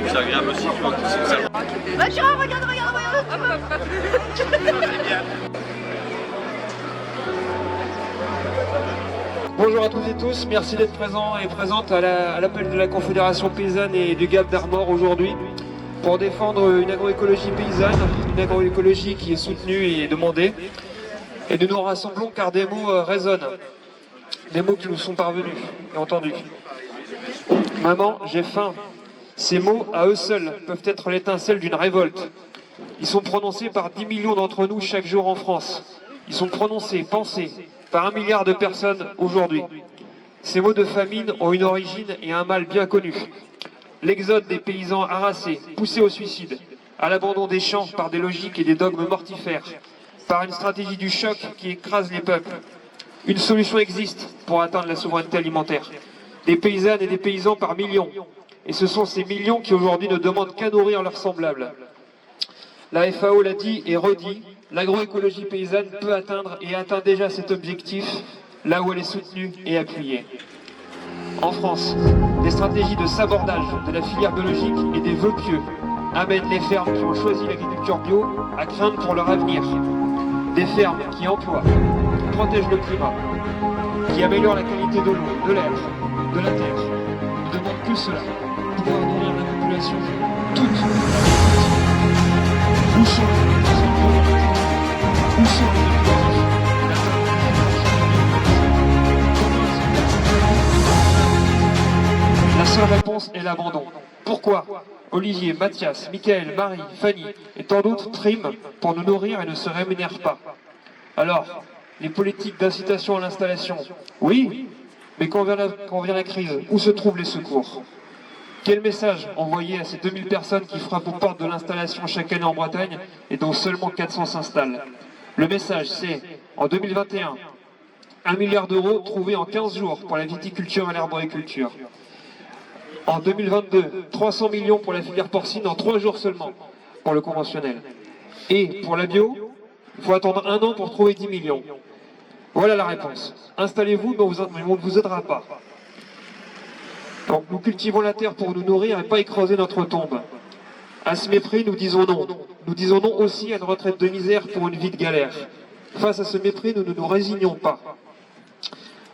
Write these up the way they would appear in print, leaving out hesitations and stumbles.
C'est agréable aussi, tu vois, c'est ça. Bah tiens, regarde. Bonjour à toutes et tous, merci d'être présents et présentes à l'appel de la Confédération Paysanne et du GAP d'Armor aujourd'hui pour défendre une agroécologie paysanne, une agroécologie qui est soutenue et demandée. Et nous nous rassemblons car des mots résonnent, des mots qui nous sont parvenus et entendus. Maman, j'ai faim. Ces mots, à eux seuls, peuvent être l'étincelle d'une révolte. Ils sont prononcés par 10 millions d'entre nous chaque jour en France. Ils sont prononcés, pensés, par 1 milliard de personnes aujourd'hui. Ces mots de famine ont une origine et un mal bien connu. L'exode des paysans harassés, poussés au suicide, à l'abandon des champs par des logiques et des dogmes mortifères, par une stratégie du choc qui écrase les peuples. Une solution existe pour atteindre la souveraineté alimentaire. Des paysannes et des paysans par millions. Et ce sont ces millions qui aujourd'hui ne demandent qu'à nourrir leurs semblables. La FAO l'a dit et redit, l'agroécologie paysanne peut atteindre et atteint déjà cet objectif là où elle est soutenue et appuyée. En France, des stratégies de sabordage de la filière biologique et des vœux pieux amènent les fermes qui ont choisi l'agriculture bio à craindre pour leur avenir. Des fermes qui emploient, qui protègent le climat, qui améliorent la qualité de l'eau, de l'air, de la terre, ne demandent que cela, pouvoir nourrir la population toute. Où sont les Où sont les La seule réponse est l'abandon. Pourquoi Olivier, Mathias, Michael, Marie, Fanny et tant d'autres triment pour nous nourrir et ne se rémunèrent pas. Alors, les politiques d'incitation à l'installation, oui, mais quand vient la crise, où se trouvent les secours? Quel message envoyer à ces 2000 personnes qui frappent aux portes de l'installation chaque année en Bretagne et dont seulement 400 s'installent? Le message, c'est, en 2021, 1 milliard d'euros trouvés en 15 jours pour la viticulture et l'arboriculture. En 2022, 300 millions pour la filière porcine en 3 jours seulement pour le conventionnel. Et pour la bio, il faut attendre 1 an pour trouver 10 millions. Voilà la réponse. Installez-vous, mais on ne vous aidera pas. Donc nous cultivons la terre pour nous nourrir et pas y creuser notre tombe. À ce mépris, nous disons non. Nous disons non aussi à une retraite de misère pour une vie de galère. Face à ce mépris, nous ne nous résignons pas.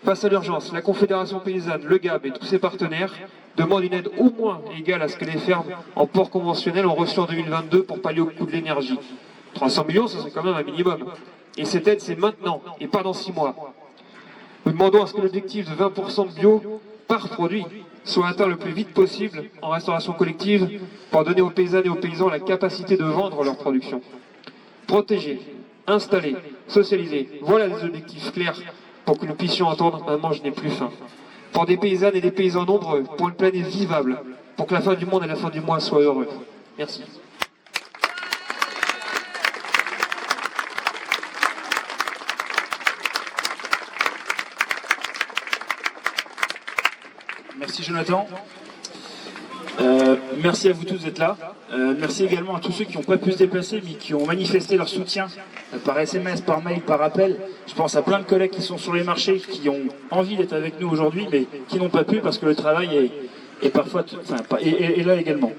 Face à l'urgence, la Confédération Paysanne, le GAB et tous ses partenaires demandent une aide au moins égale à ce que les fermes en port conventionnel ont reçu en 2022 pour pallier au coût de l'énergie. 300 millions, ça serait quand même un minimum. Et cette aide, c'est maintenant, et pas dans 6 mois. Nous demandons à ce que l'objectif de 20% de bio par produit, soit atteint le plus vite possible en restauration collective pour donner aux paysannes et aux paysans la capacité de vendre leur production. Protéger, installer, socialiser, voilà des objectifs clairs pour que nous puissions entendre « Maman, je n'ai plus faim ». Pour des paysannes et des paysans nombreux, pour une planète vivable, pour que la fin du monde et la fin du mois soient heureux. Merci. Merci Jonathan. Merci à vous tous d'être là. Merci également à tous ceux qui n'ont pas pu se déplacer mais qui ont manifesté leur soutien par SMS, par mail, par appel. Je pense à plein de collègues qui sont sur les marchés, qui ont envie d'être avec nous aujourd'hui mais qui n'ont pas pu parce que le travail est parfois, est là également.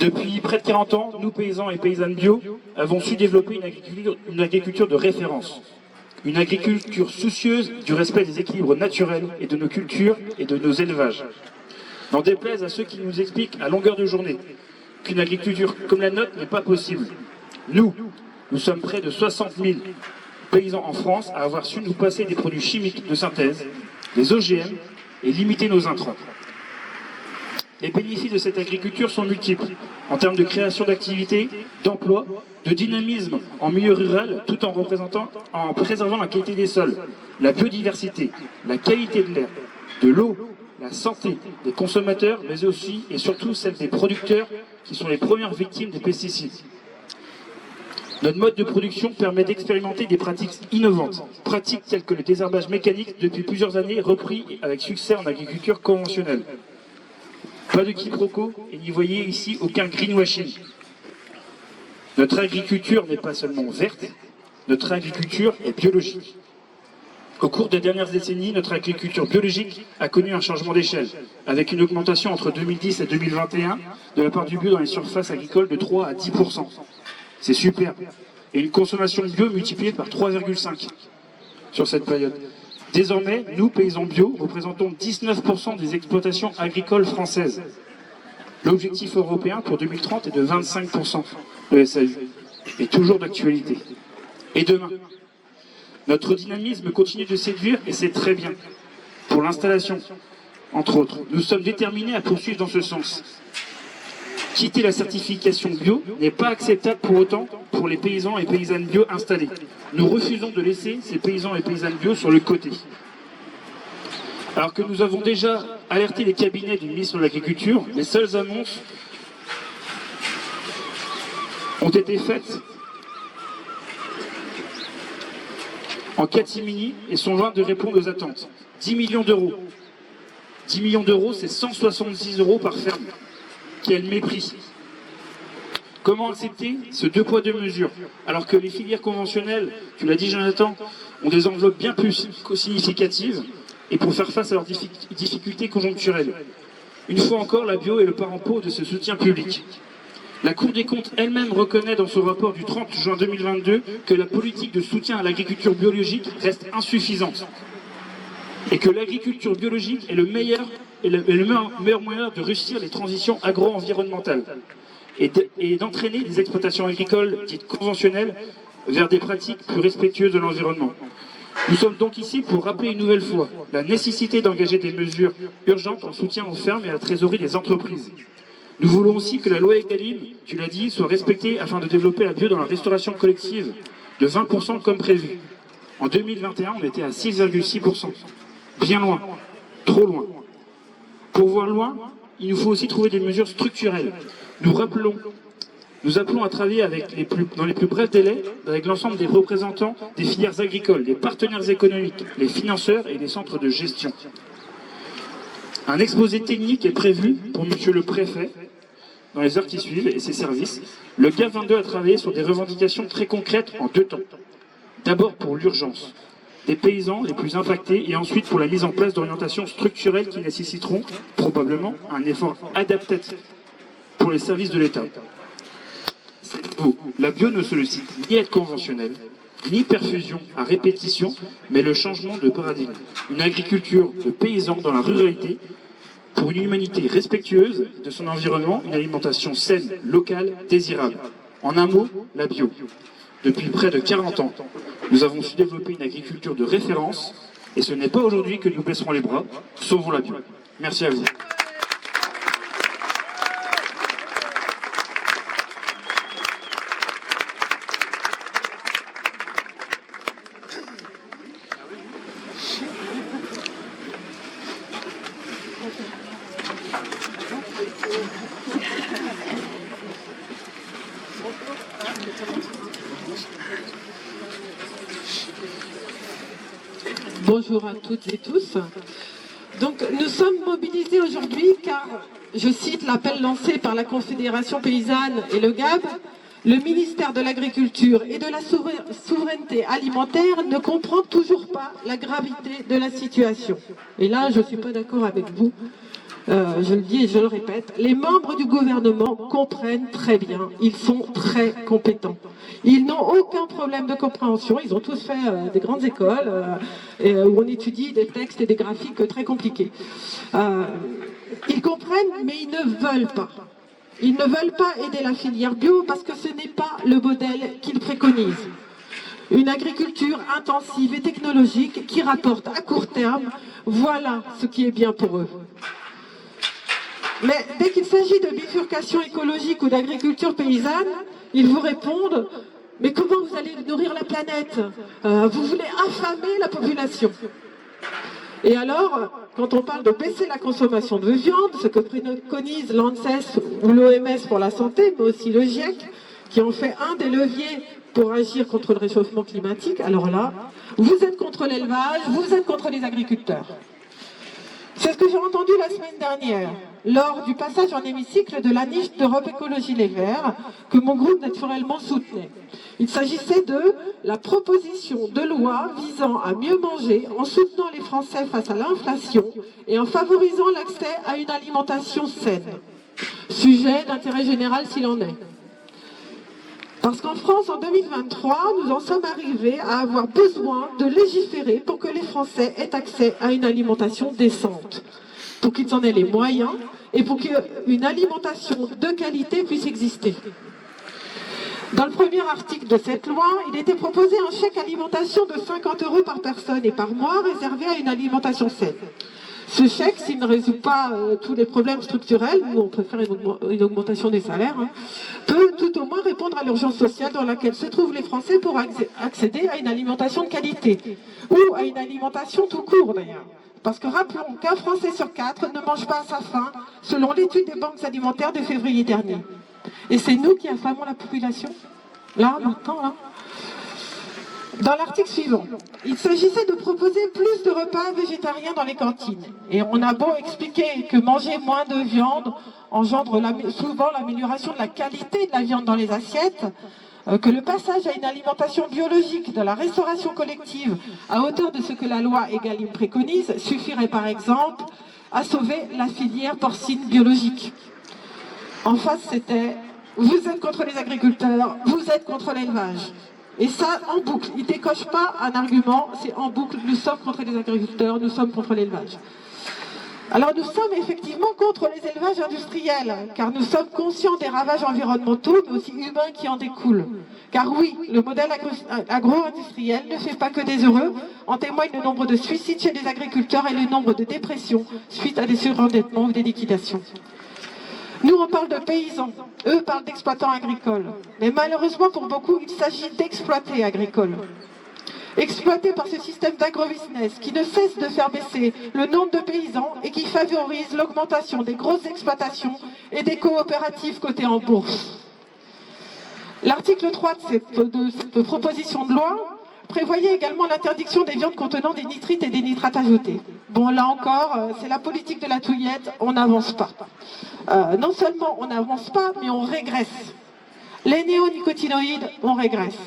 Depuis près de 40 ans, nous paysans et paysannes bio avons su développer une agriculture de référence. Une agriculture soucieuse du respect des équilibres naturels et de nos cultures et de nos élevages. N'en déplaise à ceux qui nous expliquent à longueur de journée qu'une agriculture comme la nôtre n'est pas possible. Nous sommes près de 60 000 paysans en France à avoir su nous passer des produits chimiques de synthèse, des OGM et limiter nos intrants. Les bénéfices de cette agriculture sont multiples, en termes de création d'activités, d'emplois, de dynamisme en milieu rural, tout en préservant la qualité des sols, la biodiversité, la qualité de l'air, de l'eau, la santé des consommateurs, mais aussi et surtout celle des producteurs, qui sont les premières victimes des pesticides. Notre mode de production permet d'expérimenter des pratiques innovantes, pratiques telles que le désherbage mécanique depuis plusieurs années, repris avec succès en agriculture conventionnelle. Pas de quiproquo, et n'y voyez ici aucun greenwashing. Notre agriculture n'est pas seulement verte, notre agriculture est biologique. Au cours des dernières décennies, notre agriculture biologique a connu un changement d'échelle, avec une augmentation entre 2010 et 2021 de la part du bio dans les surfaces agricoles de 3 à 10%. C'est super. Et une consommation bio multipliée par 3,5 sur cette période. Désormais, nous, paysans bio, représentons 19% des exploitations agricoles françaises. L'objectif européen pour 2030 est de 25% de SAU, et toujours d'actualité. Et demain, notre dynamisme continue de séduire, et c'est très bien. Pour l'installation, entre autres, nous sommes déterminés à poursuivre dans ce sens. Quitter la certification bio n'est pas acceptable pour autant pour les paysans et paysannes bio installés. Nous refusons de laisser ces paysans et paysannes bio sur le côté. Alors que nous avons déjà alerté les cabinets du ministre de l'Agriculture, les seules annonces ont été faites en catimini et sont loin de répondre aux attentes. 10 millions d'euros. 10 millions d'euros, c'est 166 € par ferme. Quel mépris! Comment accepter ce deux poids deux mesures alors que les filières conventionnelles, tu l'as dit Jonathan, ont des enveloppes bien plus significatives et pour faire face à leurs difficultés conjoncturelles. Une fois encore, la bio est le parent pauvre de ce soutien public. La Cour des comptes elle-même reconnaît dans son rapport du 30 juin 2022 que la politique de soutien à l'agriculture biologique reste insuffisante et que l'agriculture biologique est le meilleur moyen de réussir les transitions agro-environnementales et d'entraîner les exploitations agricoles dites conventionnelles vers des pratiques plus respectueuses de l'environnement. Nous sommes donc ici pour rappeler une nouvelle fois la nécessité d'engager des mesures urgentes en soutien aux fermes et à la trésorerie des entreprises. Nous voulons aussi que la loi Egalim, tu l'as dit, soit respectée afin de développer la bio dans la restauration collective de 20% comme prévu. En 2021, on était à 6,6%. Bien loin, trop loin. Pour voir loin, il nous faut aussi trouver des mesures structurelles. Nous appelons à travailler dans les plus brefs délais avec l'ensemble des représentants des filières agricoles, des partenaires économiques, les financeurs et les centres de gestion. Un exposé technique est prévu pour Monsieur le Préfet dans les heures qui suivent et ses services. Le GAP 22 a travaillé sur des revendications très concrètes en 2 temps. D'abord pour l'urgence des paysans les plus impactés et ensuite pour la mise en place d'orientations structurelles qui nécessiteront probablement un effort adaptatif pour les services de l'État. La bio ne sollicite ni aide conventionnelle, ni perfusion à répétition, mais le changement de paradigme. Une agriculture de paysans dans la ruralité, pour une humanité respectueuse de son environnement, une alimentation saine, locale, désirable. En un mot, la bio. Depuis près de 40 ans, nous avons su développer une agriculture de référence Et ce n'est pas aujourd'hui que nous baisserons les bras, sauvons la bio. Merci à vous. Bonjour à toutes et tous. Donc nous sommes mobilisés aujourd'hui car, je cite l'appel lancé par la Confédération paysanne et le GAB, le ministère de l'Agriculture et de la Souveraineté alimentaire ne comprend toujours pas la gravité de la situation. Et là, je ne suis pas d'accord avec vous. Je le dis et je le répète, les membres du gouvernement comprennent très bien, ils sont très compétents. Ils n'ont aucun problème de compréhension, ils ont tous fait des grandes écoles où on étudie des textes et des graphiques très compliqués. Ils comprennent, mais ils ne veulent pas. Ils ne veulent pas aider la filière bio parce que ce n'est pas le modèle qu'ils préconisent. Une agriculture intensive et technologique qui rapporte à court terme, voilà ce qui est bien pour eux. Mais dès qu'il s'agit de bifurcation écologique ou d'agriculture paysanne, ils vous répondent « Mais comment vous allez nourrir la planète? Vous voulez affamer la population ?» Et alors, quand on parle de baisser la consommation de viande, ce que préconise l'ANSES ou l'OMS pour la santé, mais aussi le GIEC, qui en fait un des leviers pour agir contre le réchauffement climatique, alors là, vous êtes contre l'élevage, vous êtes contre les agriculteurs. C'est ce que j'ai entendu la semaine dernière, lors du passage en hémicycle de la niche d'Europe Écologie Les Verts, que mon groupe naturellement soutenait. Il s'agissait de la proposition de loi visant à mieux manger en soutenant les Français face à l'inflation et en favorisant l'accès à une alimentation saine. Sujet d'intérêt général s'il en est. Parce qu'en France, en 2023, nous en sommes arrivés à avoir besoin de légiférer pour que les Français aient accès à une alimentation décente, pour qu'ils en aient les moyens et pour qu'une alimentation de qualité puisse exister. Dans le premier article de cette loi, il était proposé un chèque alimentation de 50 € par personne et par mois réservé à une alimentation saine. Ce chèque, s'il ne résout pas tous les problèmes structurels, nous on préfère une augmentation des salaires, peut tout au moins répondre à l'urgence sociale dans laquelle se trouvent les Français pour accéder à une alimentation de qualité, ou à une alimentation tout court d'ailleurs. Parce que rappelons qu'un Français sur 4 ne mange pas à sa faim, selon l'étude des banques alimentaires de février dernier. Et c'est nous qui affamons la population, là, maintenant, là. Dans l'article suivant, il s'agissait de proposer plus de repas végétariens dans les cantines. Et on a beau expliquer que manger moins de viande engendre souvent l'amélioration de la qualité de la viande dans les assiettes, que le passage à une alimentation biologique de la restauration collective à hauteur de ce que la loi Egalim préconise suffirait par exemple à sauver la filière porcine biologique. En face, c'était « vous êtes contre les agriculteurs, vous êtes contre l'élevage ». Et ça, en boucle, il ne décoche pas un argument, c'est en boucle, nous sommes contre les agriculteurs, nous sommes contre l'élevage. Alors nous sommes effectivement contre les élevages industriels, car nous sommes conscients des ravages environnementaux, mais aussi humains qui en découlent. Car oui, le modèle agro-industriel ne fait pas que des heureux, en témoigne le nombre de suicides chez les agriculteurs et le nombre de dépressions suite à des surendettements ou des liquidations. Nous, on parle de paysans, eux parlent d'exploitants agricoles. Mais malheureusement, pour beaucoup, il s'agit d'exploités agricoles. Exploités par ce système d'agro-business qui ne cesse de faire baisser le nombre de paysans et qui favorise l'augmentation des grosses exploitations et des coopératives cotées en bourse. L'article 3 de cette proposition de loi prévoyait également l'interdiction des viandes contenant des nitrites et des nitrates ajoutés. Bon, là encore, c'est la politique de la touillette, on n'avance pas. Non seulement on n'avance pas, mais on régresse. Les néonicotinoïdes, on régresse.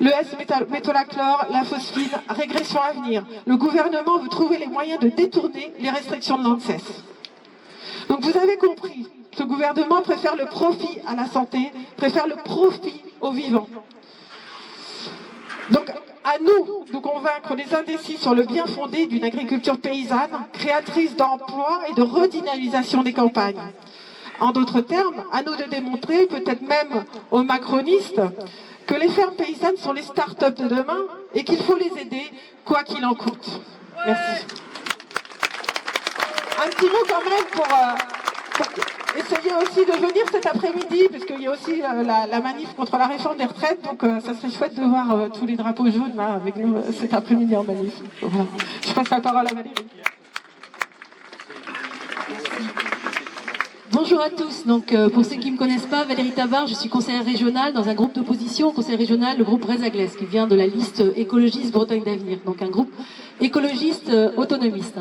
Le S-métolachlore, la phosphine, régression à venir. Le gouvernement veut trouver les moyens de détourner les restrictions de l'ANSES. Donc vous avez compris, ce gouvernement préfère le profit à la santé, préfère le profit aux vivants. Donc à nous de convaincre les indécis sur le bien fondé d'une agriculture paysanne, créatrice d'emplois et de redynamisation des campagnes. En d'autres termes, à nous de démontrer, peut-être même aux macronistes, que les fermes paysannes sont les start-up de demain et qu'il faut les aider, quoi qu'il en coûte. Merci. Un petit mot quand même pour essayer aussi de venir cet après-midi, parce qu'il y a aussi la manif contre la réforme des retraites, donc ça serait chouette de voir tous les drapeaux jaunes là avec nous cet après-midi en manif. Voilà. Je passe la parole à Valérie. Bonjour à tous, donc pour ceux qui ne me connaissent pas, Valérie Tabar, je suis conseillère régionale dans un groupe d'opposition, conseil régional, le groupe Rézaglès, qui vient de la liste écologiste Bretagne d'Avenir, donc un groupe écologiste autonomiste.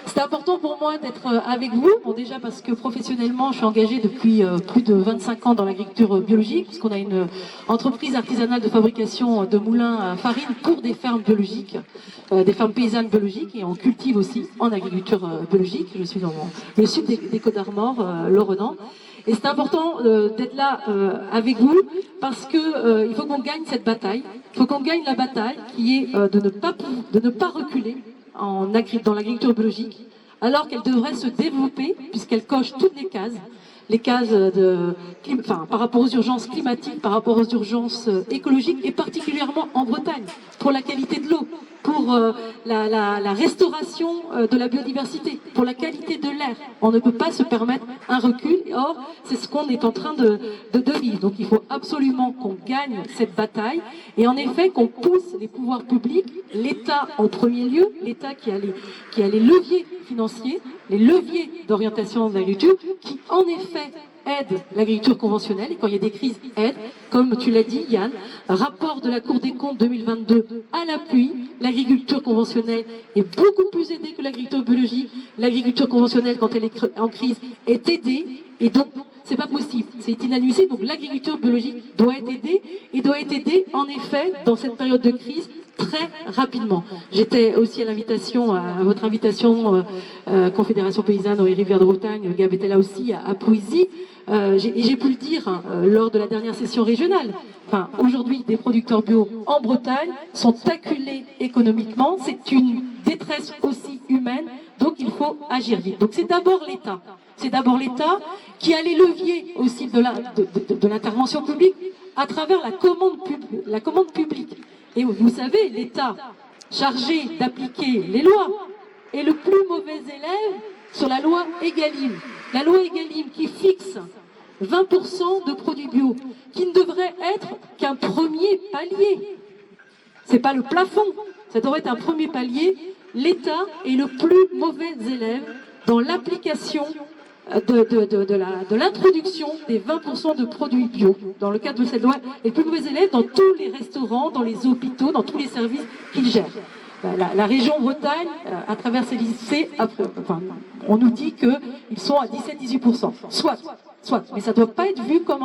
C'est important pour moi d'être avec vous, bon, déjà parce que professionnellement je suis engagée depuis plus de 25 ans dans l'agriculture biologique, puisqu'on a une entreprise artisanale de fabrication de moulins à farine pour des fermes biologiques, des fermes paysannes biologiques, et on cultive aussi en agriculture biologique. Je suis dans le sud des Côtes-d'Armor, l'Orenan. Et c'est important d'être là avec vous parce que il faut qu'on gagne cette bataille. Il faut qu'on gagne la bataille qui est de ne pas reculer dans l'agriculture biologique, alors qu'elle devrait se développer puisqu'elle coche toutes les cases par rapport aux urgences climatiques, par rapport aux urgences écologiques, et particulièrement en Bretagne, pour la qualité de l'eau, pour la restauration de la biodiversité, pour la qualité de l'air. On ne peut pas se permettre un recul, or c'est ce qu'on est en train de vivre. Donc il faut absolument qu'on gagne cette bataille, et en effet qu'on pousse les pouvoirs publics, l'État en premier lieu, l'État qui a les leviers financiers, les leviers d'orientation de l'agriculture, qui en effet aide l'agriculture conventionnelle, et quand il y a des crises, aide, comme tu l'as dit Yann, rapport de la Cour des comptes 2022 à l'appui, l'agriculture conventionnelle est beaucoup plus aidée que l'agriculture biologique. L'agriculture conventionnelle, quand elle est en crise, est aidée, et donc c'est pas possible, c'est inadmissible. Donc l'agriculture biologique doit être aidée, et doit être aidée en effet dans cette période de crise très rapidement. J'étais aussi à votre invitation, Confédération Paysanne aux Rivières de Bretagne, Gab était là aussi à Poésie, et j'ai pu le dire lors de la dernière session régionale. Enfin, aujourd'hui, des producteurs bio en Bretagne sont acculés économiquement, c'est une détresse aussi humaine, donc il faut agir vite. Donc c'est d'abord l'État. C'est d'abord l'État qui a les leviers aussi de l'intervention publique à travers la commande publique. Et vous savez, l'État chargé d'appliquer les lois est le plus mauvais élève sur la loi Egalim. La loi Egalim qui fixe 20% de produits bio, qui ne devrait être qu'un premier palier. C'est pas le plafond, ça devrait être un premier palier. L'État est le plus mauvais élève dans l'application de l'introduction des 20% de produits bio. Dans le cadre de cette loi, et le plus mauvais élève dans tous les restaurants, dans les hôpitaux, dans tous les services qu'il gère. La région Bretagne, à travers ses lycées, on nous dit qu'ils sont à 17-18%. Soit. Mais ça ne doit pas être vu comme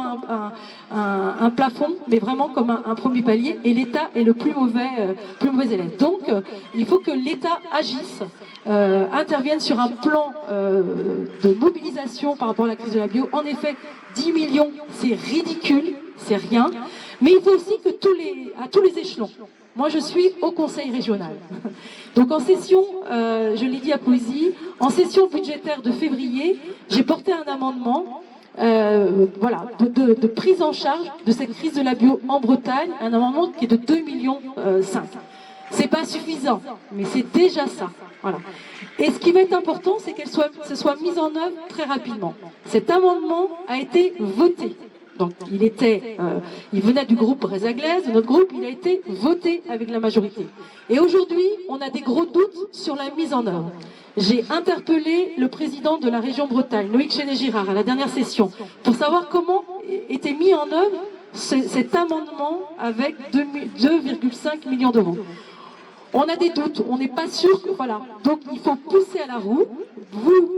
un plafond, mais vraiment comme un premier palier. Et l'État est le plus mauvais élève. Donc, il faut que l'État agisse, intervienne sur un plan de mobilisation par rapport à la crise de la bio. En effet, 10 millions, c'est ridicule, c'est rien. Mais il faut aussi que à tous les échelons. Moi, je suis au conseil régional. Donc, en session, je l'ai dit à Poésie, en session budgétaire de février, j'ai porté un amendement de prise en charge de cette crise de la bio en Bretagne, un amendement qui est de 2,5 millions. C'est pas suffisant, mais c'est déjà ça. Voilà. Et ce qui va être important, c'est que ce soit mis en œuvre très rapidement. Cet amendement a été voté. Donc il venait du groupe Rézaglès, de notre groupe, il a été voté avec la majorité. Et aujourd'hui, on a des gros doutes sur la mise en œuvre. J'ai interpellé le président de la région Bretagne, Loïc Chéné-Girard, à la dernière session, pour savoir comment était mis en œuvre cet amendement avec 2,5 millions d'euros. On a des doutes, on n'est pas sûr que voilà. Donc il faut pousser à la roue, vous,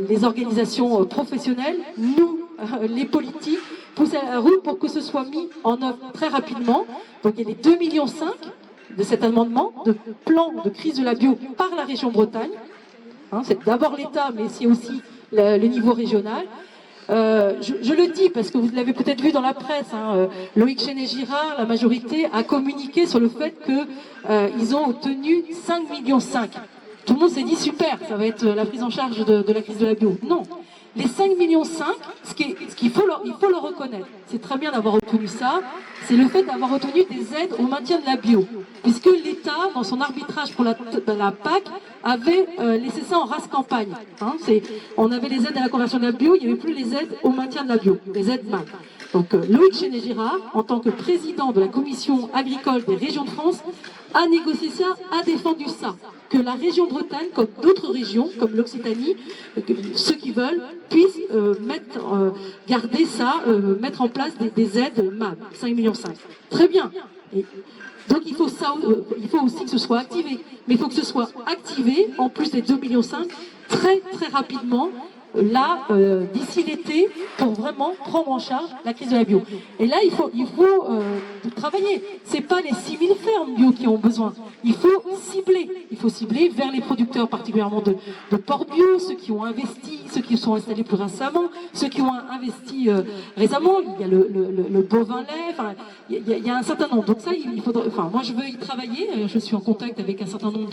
les organisations professionnelles, nous, les politiques, pousser à la roue pour que ce soit mis en œuvre très rapidement. Donc il y a les 2,5 millions de cet amendement, de plan de crise de la bio par la région Bretagne. C'est d'abord l'État, mais c'est aussi le niveau régional. Je le dis parce que vous l'avez peut-être vu dans la presse, Loïc Chéné-Girard, la majorité, a communiqué sur le fait qu'ils ont obtenu 5,5 millions. Tout le monde s'est dit super, ça va être la prise en charge de la crise de la bio. Non, Les 5,5 millions, il faut le reconnaître, c'est très bien d'avoir obtenu ça, c'est le fait d'avoir obtenu des aides au maintien de la bio. Puisque l'État, dans son arbitrage pour la PAC, avait laissé ça en race campagne. Hein, on avait les aides à la conversion de la bio, il n'y avait plus les aides au maintien de la bio, les aides MAB. Donc Loïc Chéné-Girard, en tant que président de la commission agricole des régions de France, a négocié ça, a défendu ça. Que la région Bretagne, comme d'autres régions, comme l'Occitanie, ceux qui veulent, puissent garder ça, mettre en place des aides MAB, 5,5 millions. Très bien. Donc il faut aussi que ce soit activé. Mais il faut que ce soit activé, en plus des 2,5 millions, très très rapidement, là, d'ici l'été, pour vraiment prendre en charge la crise de la bio. Et là, il faut travailler. C'est pas les 6000 fermes bio qui ont besoin. Il faut cibler vers les producteurs, particulièrement de porc bio, ceux qui ont investi, ceux qui sont installés plus récemment, ceux qui ont investi récemment. Il y a le bovin lait, enfin, il y a un certain nombre. Donc ça, il faudrait, enfin, moi je veux y travailler. Je suis en contact avec un certain nombre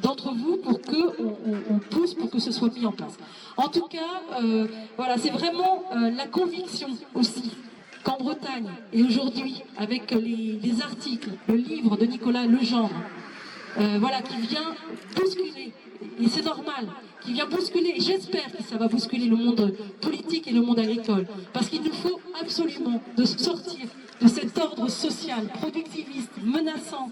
d'entre vous pour qu'on pousse pour que ce soit mis en place. En tout cas, voilà, c'est vraiment la conviction aussi qu'en Bretagne, et aujourd'hui, avec les articles, le livre de Nicolas Legendre, voilà, qui vient bousculer, et c'est normal, qui vient bousculer, et j'espère que ça va bousculer le monde politique et le monde agricole, parce qu'il nous faut absolument sortir de cet ordre social, productiviste, menaçant,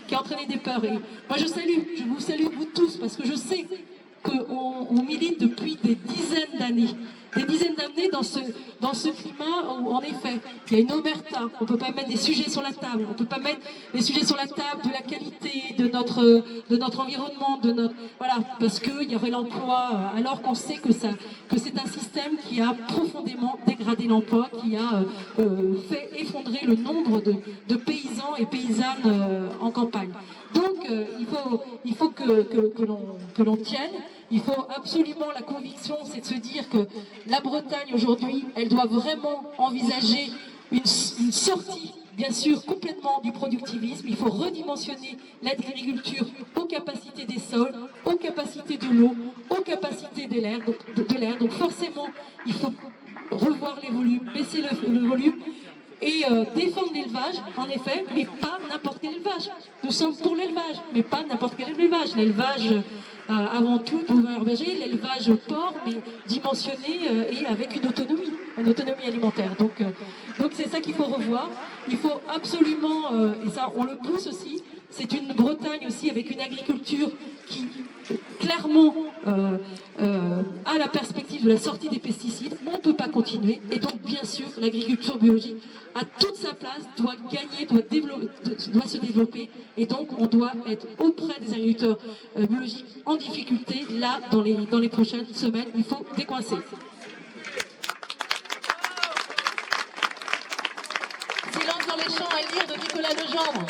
qui a entraîné des peurs. Et moi je vous salue vous tous, parce que je sais qu'on milite depuis des dizaines d'années dans ce climat où, en effet, il y a une omerta. On ne peut pas mettre des sujets sur la table. On ne peut pas mettre des sujets sur la table de la qualité de notre environnement, voilà, parce qu'il y aurait l'emploi, alors qu'on sait que c'est un système qui a profondément dégradé l'emploi, qui a fait effondrer le nombre de paysans et paysannes en campagne. Donc, il faut que l'on tienne. Il faut absolument, la conviction, c'est de se dire que la Bretagne aujourd'hui, elle doit vraiment envisager une sortie, bien sûr, complètement du productivisme. Il faut redimensionner l'agriculture aux capacités des sols, aux capacités de l'eau, aux capacités de l'air. Donc forcément, il faut revoir les volumes, baisser le volume, et défendre l'élevage, en effet, mais pas n'importe quel élevage. Nous sommes pour l'élevage, mais pas n'importe quel élevage. L'élevage, avant tout, pour l'herbager, l'élevage porc, mais dimensionné et avec une autonomie alimentaire. Donc c'est ça qu'il faut revoir. Il faut absolument, et ça on le pousse aussi, c'est une Bretagne aussi avec une agriculture qui clairement a la perspective de la sortie des pesticides. On ne peut pas continuer, et donc bien sûr l'agriculture biologique a toute sa place, doit gagner, doit se développer, et donc on doit être auprès des agriculteurs biologiques en difficulté. Là, dans les prochaines semaines, il faut décoincer. Silence dans les champs à lire de Nicolas Legendre.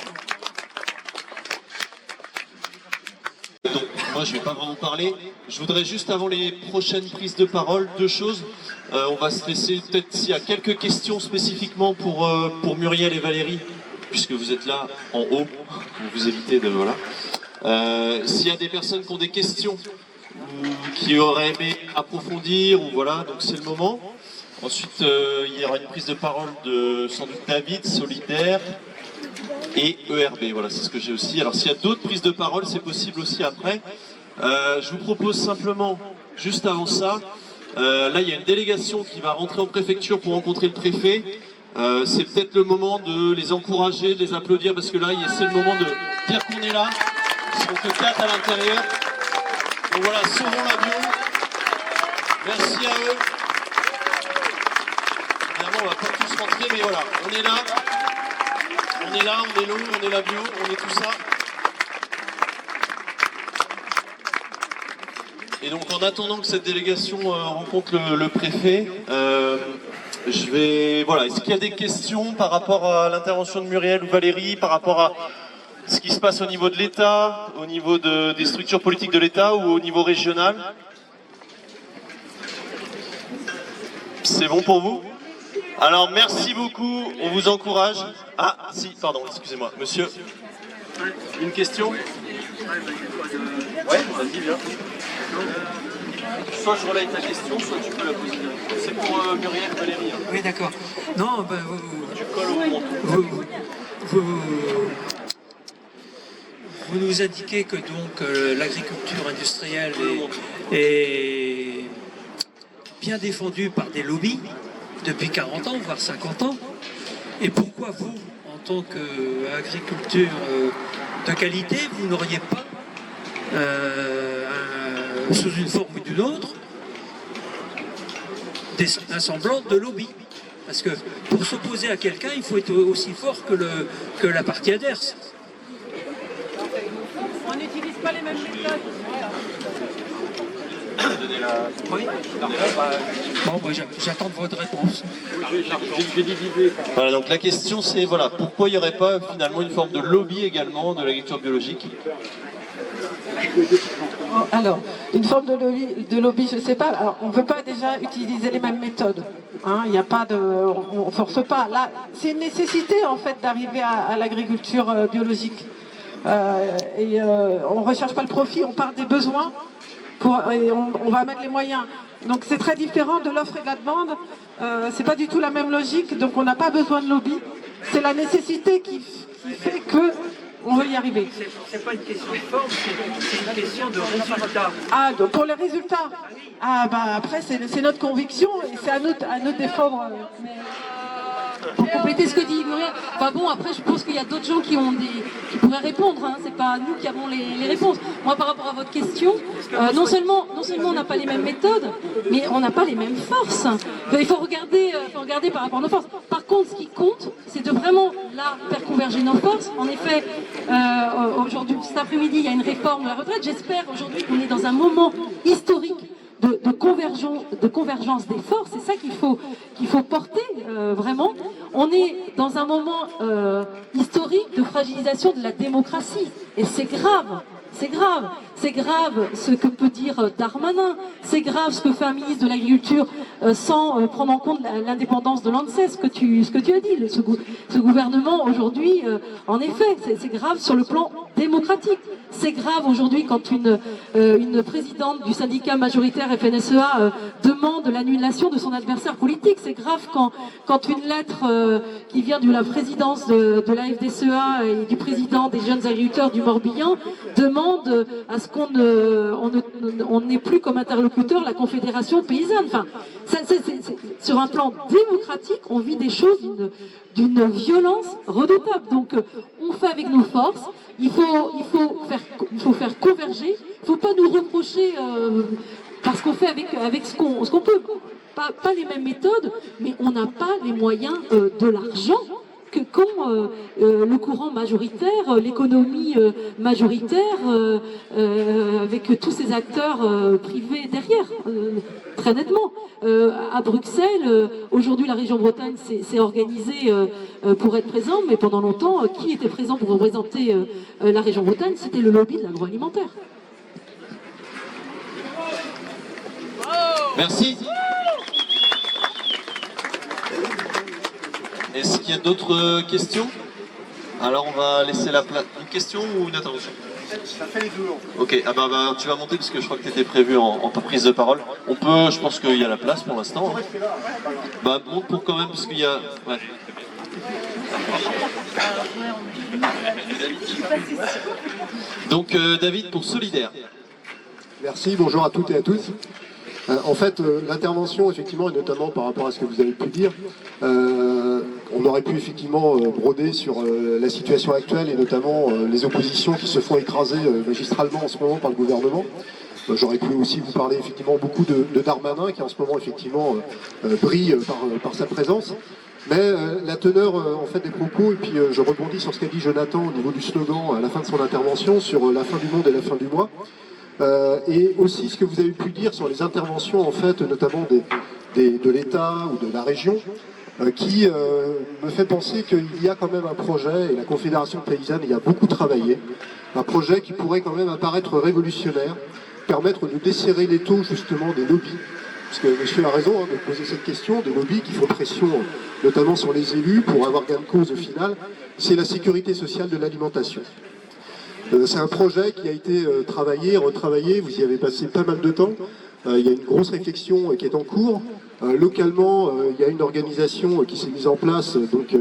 Donc, moi, je ne vais pas vraiment parler. Je voudrais juste, avant les prochaines prises de parole, deux choses. On va se laisser peut-être s'il y a quelques questions spécifiquement pour Muriel et Valérie, puisque vous êtes là en haut, vous évitez de... Voilà. S'il y a des personnes qui ont des questions, ou qui auraient aimé approfondir, ou voilà, donc c'est le moment. Ensuite, il y aura une prise de parole de, sans doute, David, Solidaire, et ERB, voilà, c'est ce que j'ai aussi. Alors s'il y a d'autres prises de parole, c'est possible aussi après. Je vous propose simplement, juste avant ça, là il y a une délégation qui va rentrer en préfecture pour rencontrer le préfet. C'est peut-être le moment de les encourager, de les applaudir, parce que là c'est le moment de dire qu'on est là. Ils sont que 4 à l'intérieur. Donc voilà, sauvons la bio. Merci à eux. Évidemment, on va pas tous rentrer, mais voilà, on est là. On est là, on est l'eau, on est la bio, on est tout ça. Et donc en attendant que cette délégation rencontre le préfet, je vais... Voilà, est-ce qu'il y a des questions par rapport à l'intervention de Muriel ou Valérie, par rapport à ce qui se passe au niveau de l'État, au niveau des structures politiques de l'État ou au niveau régional? C'est bon pour vous? Alors merci beaucoup, on vous encourage. Ah si, pardon, excusez-moi, monsieur. Une question? Ouais, vas-y, viens. soit je relaye ta question, soit tu peux la poser directement. C'est pour Muriel Valérie. Hein. Oui, d'accord. Non, ben, Tu colles au montant. Vous nous indiquez que donc l'agriculture industrielle est bien défendue par des lobbies depuis 40 ans, voire 50 ans. Et pourquoi vous, en tant qu'agriculture de qualité, vous n'auriez pas, sous une forme ou d'une autre, un semblant de lobby? Parce que pour s'opposer à quelqu'un, il faut être aussi fort que la partie adverse. On n'utilise pas les mêmes méthodes. Oui. Bon, moi j'attends votre réponse. Voilà, donc la question c'est, voilà, pourquoi il n'y aurait pas finalement une forme de lobby également de l'agriculture biologique? Alors, une forme de lobby, je ne sais pas. Alors, on ne veut pas déjà utiliser les mêmes méthodes. Hein, il n'y a pas de, on ne force pas. Là, c'est une nécessité en fait d'arriver à l'agriculture biologique. On ne recherche pas le profit, on part des besoins et on va mettre les moyens. Donc c'est très différent de l'offre et de la demande. C'est pas du tout la même logique. Donc on n'a pas besoin de lobby. C'est la nécessité qui fait que on veut y arriver. C'est pas une question de forme, c'est une question de résultat. Ah, donc pour les résultats. Ah bah après c'est notre conviction et c'est à nous de défendre. Pour compléter ce que dit Muriel, enfin bon, après je pense qu'il y a d'autres gens qui pourraient répondre, hein. C'est pas nous qui avons les réponses. Moi par rapport à votre question, non seulement on n'a pas les mêmes méthodes, mais on n'a pas les mêmes forces. Il faut regarder par rapport à nos forces. Par contre, ce qui compte, c'est de vraiment là faire converger nos forces. En effet, aujourd'hui, cet après-midi, il y a une réforme de la retraite. J'espère aujourd'hui qu'on est dans un moment historique de convergence des forces. C'est ça qu'il faut porter vraiment. On est dans un moment historique de fragilisation de la démocratie et c'est grave. C'est grave. C'est grave ce que peut dire Darmanin. C'est grave ce que fait un ministre de l'Agriculture sans prendre en compte l'indépendance de l'ANSES, ce que tu as dit. Ce gouvernement aujourd'hui, en effet, c'est grave sur le plan démocratique. C'est grave aujourd'hui quand une présidente du syndicat majoritaire FNSEA demande l'annulation de son adversaire politique. C'est grave quand une lettre qui vient de la présidence de la FDSEA et du président des jeunes agriculteurs du Morbihan demande à ce qu'on n'ait plus comme interlocuteur la Confédération paysanne. Enfin, sur un plan démocratique, on vit des choses d'une violence redoutable. Donc, on fait avec nos forces. Il faut faire converger. Il ne faut pas nous reprocher parce qu'on fait avec ce qu'on peut. Pas les mêmes méthodes, mais on n'a pas les moyens de l'argent que quand le courant majoritaire, l'économie majoritaire, avec tous ces acteurs privés derrière, très nettement. À Bruxelles, aujourd'hui la région Bretagne s'est organisée pour être présent, mais pendant longtemps, qui était présent pour représenter la région Bretagne? C'était le lobby de l'agroalimentaire. Merci. Est-ce qu'il y a d'autres questions? Alors on va laisser la place. Une question ou une intervention? Ça fait les deux. Ok, ah bah, tu vas monter parce que je crois que tu étais prévu en prise de parole. On peut, je pense qu'il y a la place pour l'instant. Bah monte pour quand même parce qu'il y a... Ouais. Donc David pour Solidaire. Merci, bonjour à toutes et à tous. En fait, l'intervention, effectivement, et notamment par rapport à ce que vous avez pu dire, on aurait pu effectivement broder sur la situation actuelle et notamment les oppositions qui se font écraser magistralement en ce moment par le gouvernement. J'aurais pu aussi vous parler effectivement beaucoup de Darmanin qui en ce moment effectivement brille par sa présence. Mais la teneur en fait des propos, et puis je rebondis sur ce qu'a dit Jonathan au niveau du slogan à la fin de son intervention sur la fin du monde et la fin du mois. Et aussi ce que vous avez pu dire sur les interventions en fait, notamment de l'État ou de la région, qui me fait penser qu'il y a quand même un projet, et la Confédération paysanne y a beaucoup travaillé, un projet qui pourrait quand même apparaître révolutionnaire, permettre de desserrer l'étau justement des lobbies, parce que monsieur a raison de poser cette question, des lobbies qui font pression notamment sur les élus pour avoir gain de cause au final, c'est la sécurité sociale de l'alimentation. C'est un projet qui a été travaillé, retravaillé, vous y avez passé pas mal de temps. il y a une grosse réflexion qui est en cours. Localement, il y a une organisation qui s'est mise en place, donc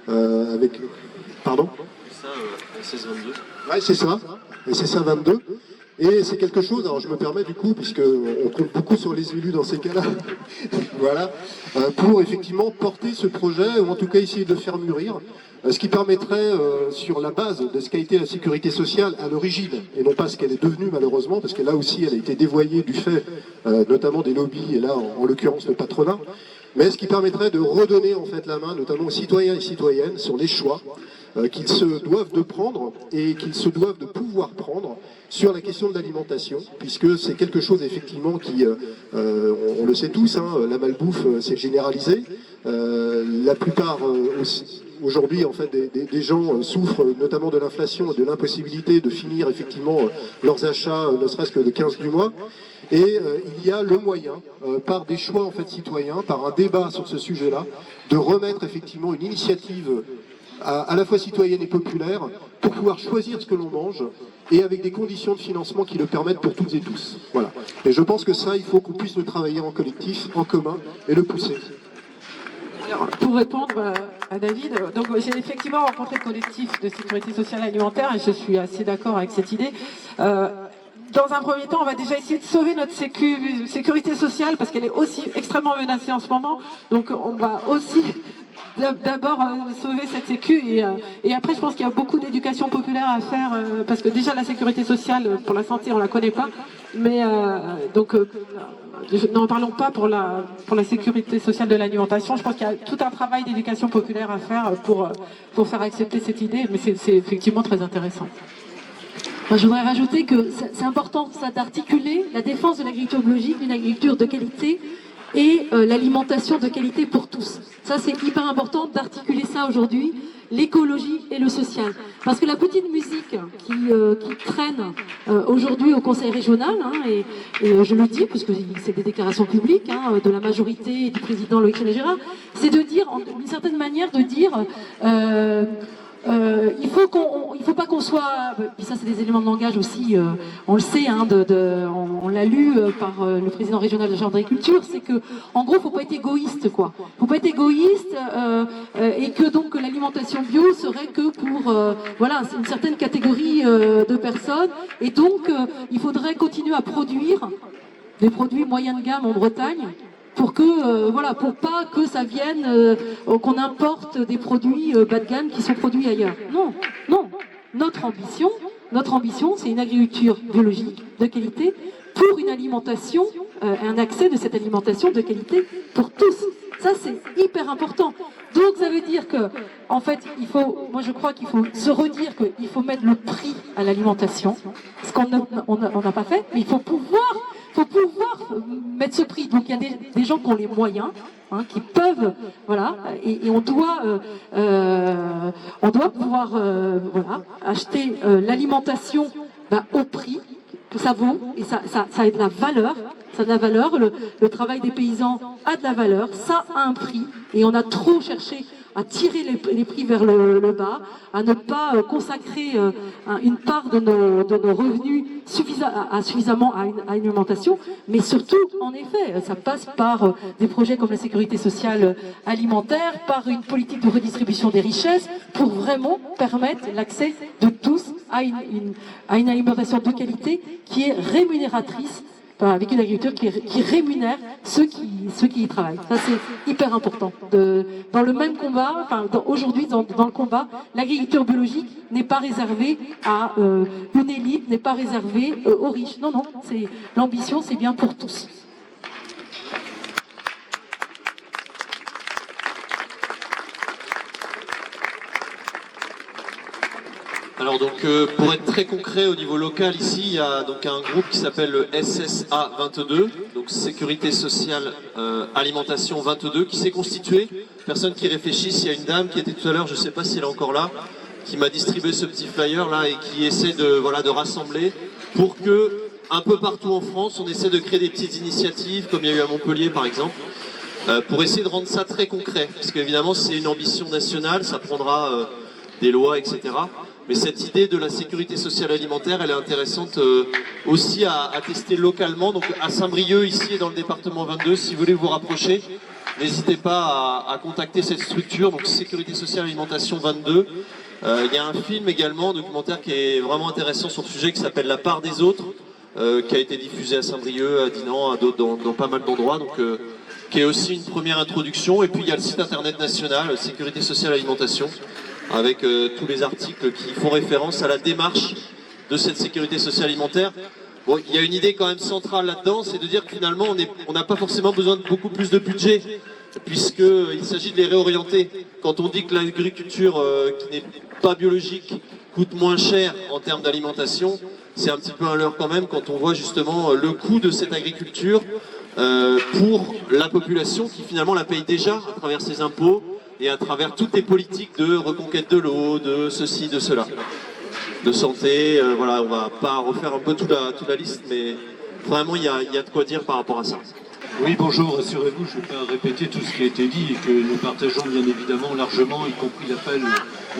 avec... Pardon ? Ça, SS22. Ouais, c'est ça, SSA 22. Et c'est quelque chose, alors je me permets du coup, puisqu'on compte beaucoup sur les élus dans ces cas-là, voilà, pour effectivement porter ce projet, ou en tout cas essayer de le faire mûrir, ce qui permettrait, sur la base de ce qu'a été la sécurité sociale à l'origine, et non pas ce qu'elle est devenue malheureusement, parce que là aussi elle a été dévoyée du fait notamment des lobbies, et là en l'occurrence le patronat, mais ce qui permettrait de redonner en fait la main, notamment aux citoyens et citoyennes, sur les choix qu'ils se doivent de prendre et qu'ils se doivent de pouvoir prendre sur la question de l'alimentation, puisque c'est quelque chose effectivement qui, on le sait tous, hein, la malbouffe s'est généralisée. La plupart aujourd'hui en fait des gens souffrent notamment de l'inflation et de l'impossibilité de finir effectivement leurs achats, ne serait-ce que de 15 du mois. Et il y a le moyen, par des choix en fait citoyens, par un débat sur ce sujet-là, de remettre effectivement une initiative à la fois citoyenne et populaire pour pouvoir choisir ce que l'on mange et avec des conditions de financement qui le permettent pour toutes et tous. Voilà. Et je pense que ça, il faut qu'on puisse le travailler en collectif, en commun et le pousser. Alors, pour répondre à David, donc j'ai effectivement rencontré le collectif de sécurité sociale et alimentaire et je suis assez d'accord avec cette idée. Dans un premier temps, on va déjà essayer de sauver notre sécurité sociale parce qu'elle est aussi extrêmement menacée en ce moment. Donc on va aussi d'abord sauver cette sécu et après je pense qu'il y a beaucoup d'éducation populaire à faire parce que déjà la sécurité sociale pour la santé on la connaît pas, mais n'en parlons pas pour la sécurité sociale de l'alimentation. Je pense qu'il y a tout un travail d'éducation populaire à faire pour faire accepter cette idée, mais c'est effectivement très intéressant. Moi, je voudrais rajouter que c'est important ça d'articuler la défense de l'agriculture biologique, d'une agriculture de qualité et l'alimentation de qualité pour tous. Ça, c'est hyper important d'articuler ça aujourd'hui, l'écologie et le social. Parce que la petite musique qui traîne aujourd'hui au Conseil régional, hein, et je le dis, parce que c'est des déclarations publiques de la majorité et du président Loïc Chénégera, c'est de dire, d'une certaine manière, de dire... il faut pas qu'on soit, puis ça c'est des éléments de langage aussi, on le sait, on l'a lu par le président régional de la Chambre d'agriculture, c'est que en gros faut pas être égoïste quoi, faut pas être égoïste et que donc l'alimentation bio serait que pour voilà c'est une certaine catégorie de personnes et donc il faudrait continuer à produire des produits moyens de gamme en Bretagne. Pour que, pour pas que ça vienne, qu'on importe des produits bas de gamme qui sont produits ailleurs. Non. Notre ambition, c'est une agriculture biologique de qualité pour une alimentation, un accès de cette alimentation de qualité pour tous. Ça, c'est hyper important. Donc, ça veut dire que, en fait, moi je crois qu'il faut se redire qu'il faut mettre le prix à l'alimentation, ce qu'on n'a pas fait, mais il faut pouvoir mettre ce prix. Donc il y a des gens qui ont les moyens, qui peuvent, et on doit pouvoir acheter l'alimentation au prix que ça vaut, et ça a de la valeur. Ça a de la valeur, le travail des paysans a de la valeur, ça a un prix, et on a trop cherché à tirer les prix vers le bas, à ne pas consacrer une part de nos revenus suffisamment à une alimentation, mais surtout, en effet, ça passe par des projets comme la sécurité sociale alimentaire, par une politique de redistribution des richesses, pour vraiment permettre l'accès de tous à une alimentation de qualité qui est rémunératrice, avec une agriculture qui rémunère ceux qui y travaillent. Ça, c'est hyper important. Dans le même combat, aujourd'hui, dans le combat, l'agriculture biologique n'est pas réservée à une élite, n'est pas réservée aux riches. Non, l'ambition, c'est bien pour tous. Alors donc pour être très concret au niveau local ici, il y a donc un groupe qui s'appelle le SSA 22, donc Sécurité Sociale Alimentation 22, qui s'est constitué. Personne qui réfléchisse, il y a une dame qui était tout à l'heure, je ne sais pas si elle est encore là, qui m'a distribué ce petit flyer là et qui essaie de rassembler pour que un peu partout en France, on essaie de créer des petites initiatives, comme il y a eu à Montpellier par exemple, pour essayer de rendre ça très concret, parce qu'évidemment c'est une ambition nationale, ça prendra des lois, etc. Mais cette idée de la sécurité sociale alimentaire, elle est intéressante aussi à tester localement. Donc à Saint-Brieuc, ici et dans le département 22, si vous voulez vous rapprocher, n'hésitez pas à contacter cette structure, donc Sécurité sociale alimentation 22. Il y a un film également, un documentaire qui est vraiment intéressant sur le sujet, qui s'appelle La part des autres, qui a été diffusé à Saint-Brieuc, à Dinan, à d'autres, dans pas mal d'endroits, donc qui est aussi une première introduction. Et puis il y a le site internet national, Sécurité sociale alimentation, avec tous les articles qui font référence à la démarche de cette sécurité sociale alimentaire. Bon, il y a une idée quand même centrale là-dedans, c'est de dire que finalement on n'a pas forcément besoin de beaucoup plus de budget, puisqu'il s'agit de les réorienter. Quand on dit que l'agriculture qui n'est pas biologique coûte moins cher en termes d'alimentation, c'est un petit peu un leurre quand même quand on voit justement le coût de cette agriculture pour la population qui finalement la paye déjà à travers ses impôts et à travers toutes les politiques de reconquête de l'eau, de ceci, de cela, de santé. Voilà, on va pas refaire un peu toute la liste, mais vraiment il y a de quoi dire par rapport à ça. Oui, bonjour, rassurez-vous, je ne vais pas répéter tout ce qui a été dit et que nous partageons bien évidemment largement, y compris l'appel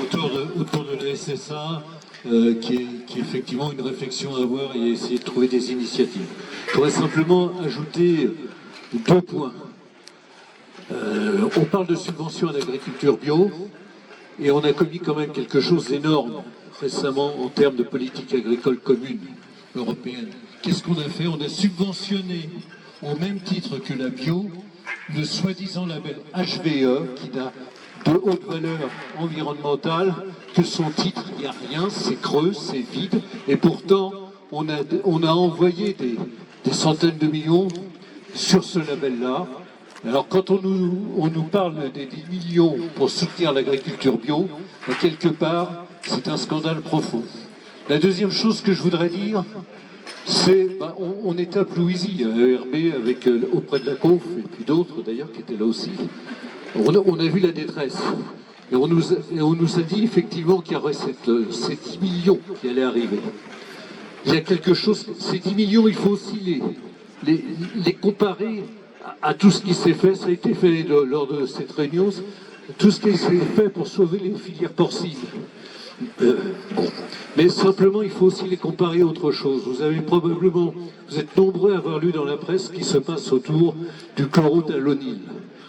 autour de la SSA, qui est effectivement une réflexion à avoir et essayer de trouver des initiatives. Je voudrais simplement ajouter 2 points. On parle de subventions à l'agriculture bio et on a commis quand même quelque chose d'énorme récemment en termes de politique agricole commune européenne. Qu'est-ce qu'on a fait? On a subventionné au même titre que la bio le soi-disant label HVE qui n'a de haute valeur environnementale que son titre. Il n'y a rien, c'est creux, c'est vide et pourtant on a envoyé des centaines de millions sur ce label-là. Alors quand on nous parle des millions pour soutenir l'agriculture bio, quelque part, c'est un scandale profond. La deuxième chose que je voudrais dire, c'est on est à Plouisy, à ERB, avec, auprès de la Conf, et puis d'autres d'ailleurs qui étaient là aussi. On a vu la détresse. Et on nous a dit effectivement qu'il y aurait ces 10 millions qui allaient arriver. Il y a quelque chose, ces 10 millions, il faut aussi les comparer à tout ce qui s'est fait. Ça a été fait lors de cette réunion, tout ce qui s'est fait pour sauver les filières porcines. Mais simplement, il faut aussi les comparer à autre chose. Vous êtes nombreux à avoir lu dans la presse ce qui se passe autour du chlorothalonil.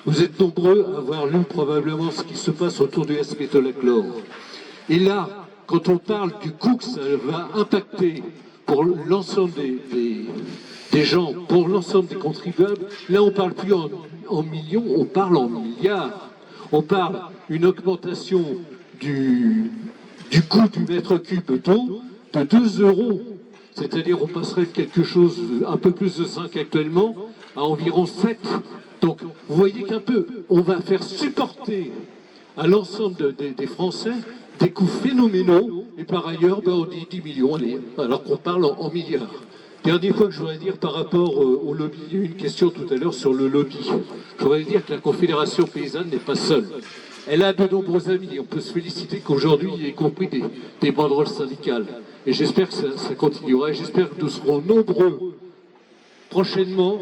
Vous êtes nombreux à avoir lu probablement ce qui se passe autour du S-métolachlore. Et là, quand on parle du coût que ça va impacter pour l'ensemble des gens, pour l'ensemble des contribuables, là on ne parle plus en millions, on parle en milliards. On parle d'une augmentation du coût du mètre cube d'eau de 2 €. C'est-à-dire on passerait de quelque chose, un peu plus de 5 actuellement, à environ 7. Donc vous voyez qu'un peu, on va faire supporter à l'ensemble des Français des coûts phénoménaux, et par ailleurs, on dit 10 millions, allez, alors qu'on parle en milliards. Dernière fois que je voudrais dire par rapport au lobby, il y a eu une question tout à l'heure sur le lobby. Je voudrais dire que la Confédération paysanne n'est pas seule. Elle a de nombreux amis. On peut se féliciter qu'aujourd'hui, il y ait compris des banderoles syndicales. Et j'espère que ça continuera. Et j'espère que nous serons nombreux prochainement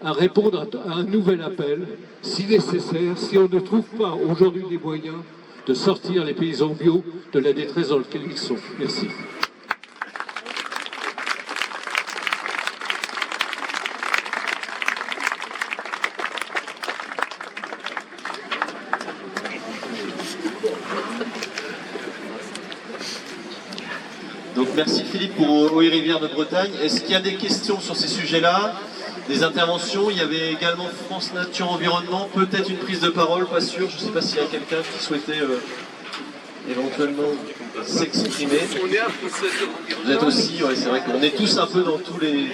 à répondre à un nouvel appel, si nécessaire, si on ne trouve pas aujourd'hui les moyens de sortir les paysans bio de la détresse dans laquelle ils sont. Merci. Donc merci Philippe pour Eau et Rivières de Bretagne. Est-ce qu'il y a des questions sur ces sujets-là? Des interventions? Il y avait également France Nature Environnement, peut-être une prise de parole, pas sûr. Je ne sais pas s'il y a quelqu'un qui souhaitait éventuellement s'exprimer. Vous êtes aussi, ouais, c'est vrai qu'on est tous un peu dans tous les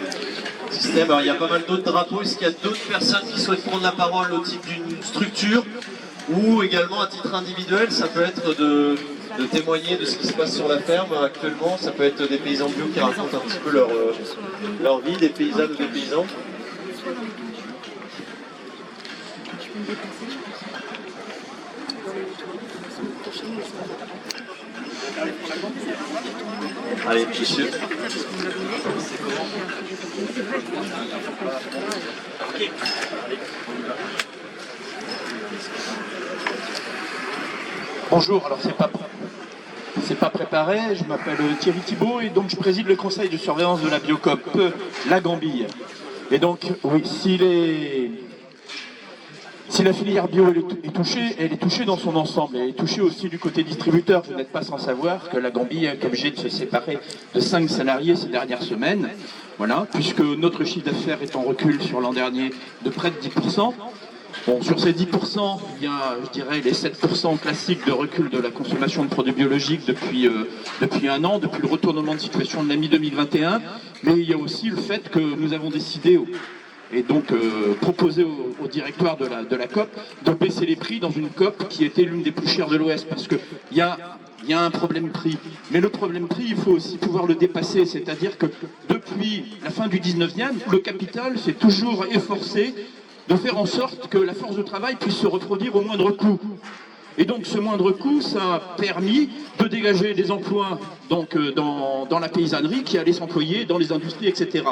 systèmes. Alors il y a pas mal d'autres drapeaux. Est-ce qu'il y a d'autres personnes qui souhaitent prendre la parole au titre d'une structure ou également à titre individuel? Ça peut être de témoigner de ce qui se passe sur la ferme actuellement. Ça peut être des paysans bio qui racontent un petit peu leur vie, des paysannes ou des paysans. Allez, monsieur. Bonjour, alors c'est pas C'est pas préparé, je m'appelle Thierry Thibault et donc je préside le conseil de surveillance de la Biocop, la Gambille. Et donc, oui, si la filière bio est touchée, elle est touchée dans son ensemble. Elle est touchée aussi du côté distributeur. Vous n'êtes pas sans savoir que la Gambie est obligée de se séparer de 5 salariés ces dernières semaines. Voilà, puisque notre chiffre d'affaires est en recul sur l'an dernier de près de 10%. Bon, sur ces 10%, il y a, je dirais, les 7% classiques de recul de la consommation de produits biologiques depuis un an, depuis le retournement de situation de la mi-2021. Mais il y a aussi le fait que nous avons décidé, et donc proposé au directoire de la COP, de baisser les prix dans une COP qui était l'une des plus chères de l'Ouest. Parce qu'il y a un problème prix. Mais le problème prix, il faut aussi pouvoir le dépasser. C'est-à-dire que depuis la fin du 19e, le capital s'est toujours efforcé de faire en sorte que la force de travail puisse se reproduire au moindre coût. Et donc ce moindre coût, ça a permis de dégager des emplois donc, dans la paysannerie qui allaient s'employer dans les industries, etc.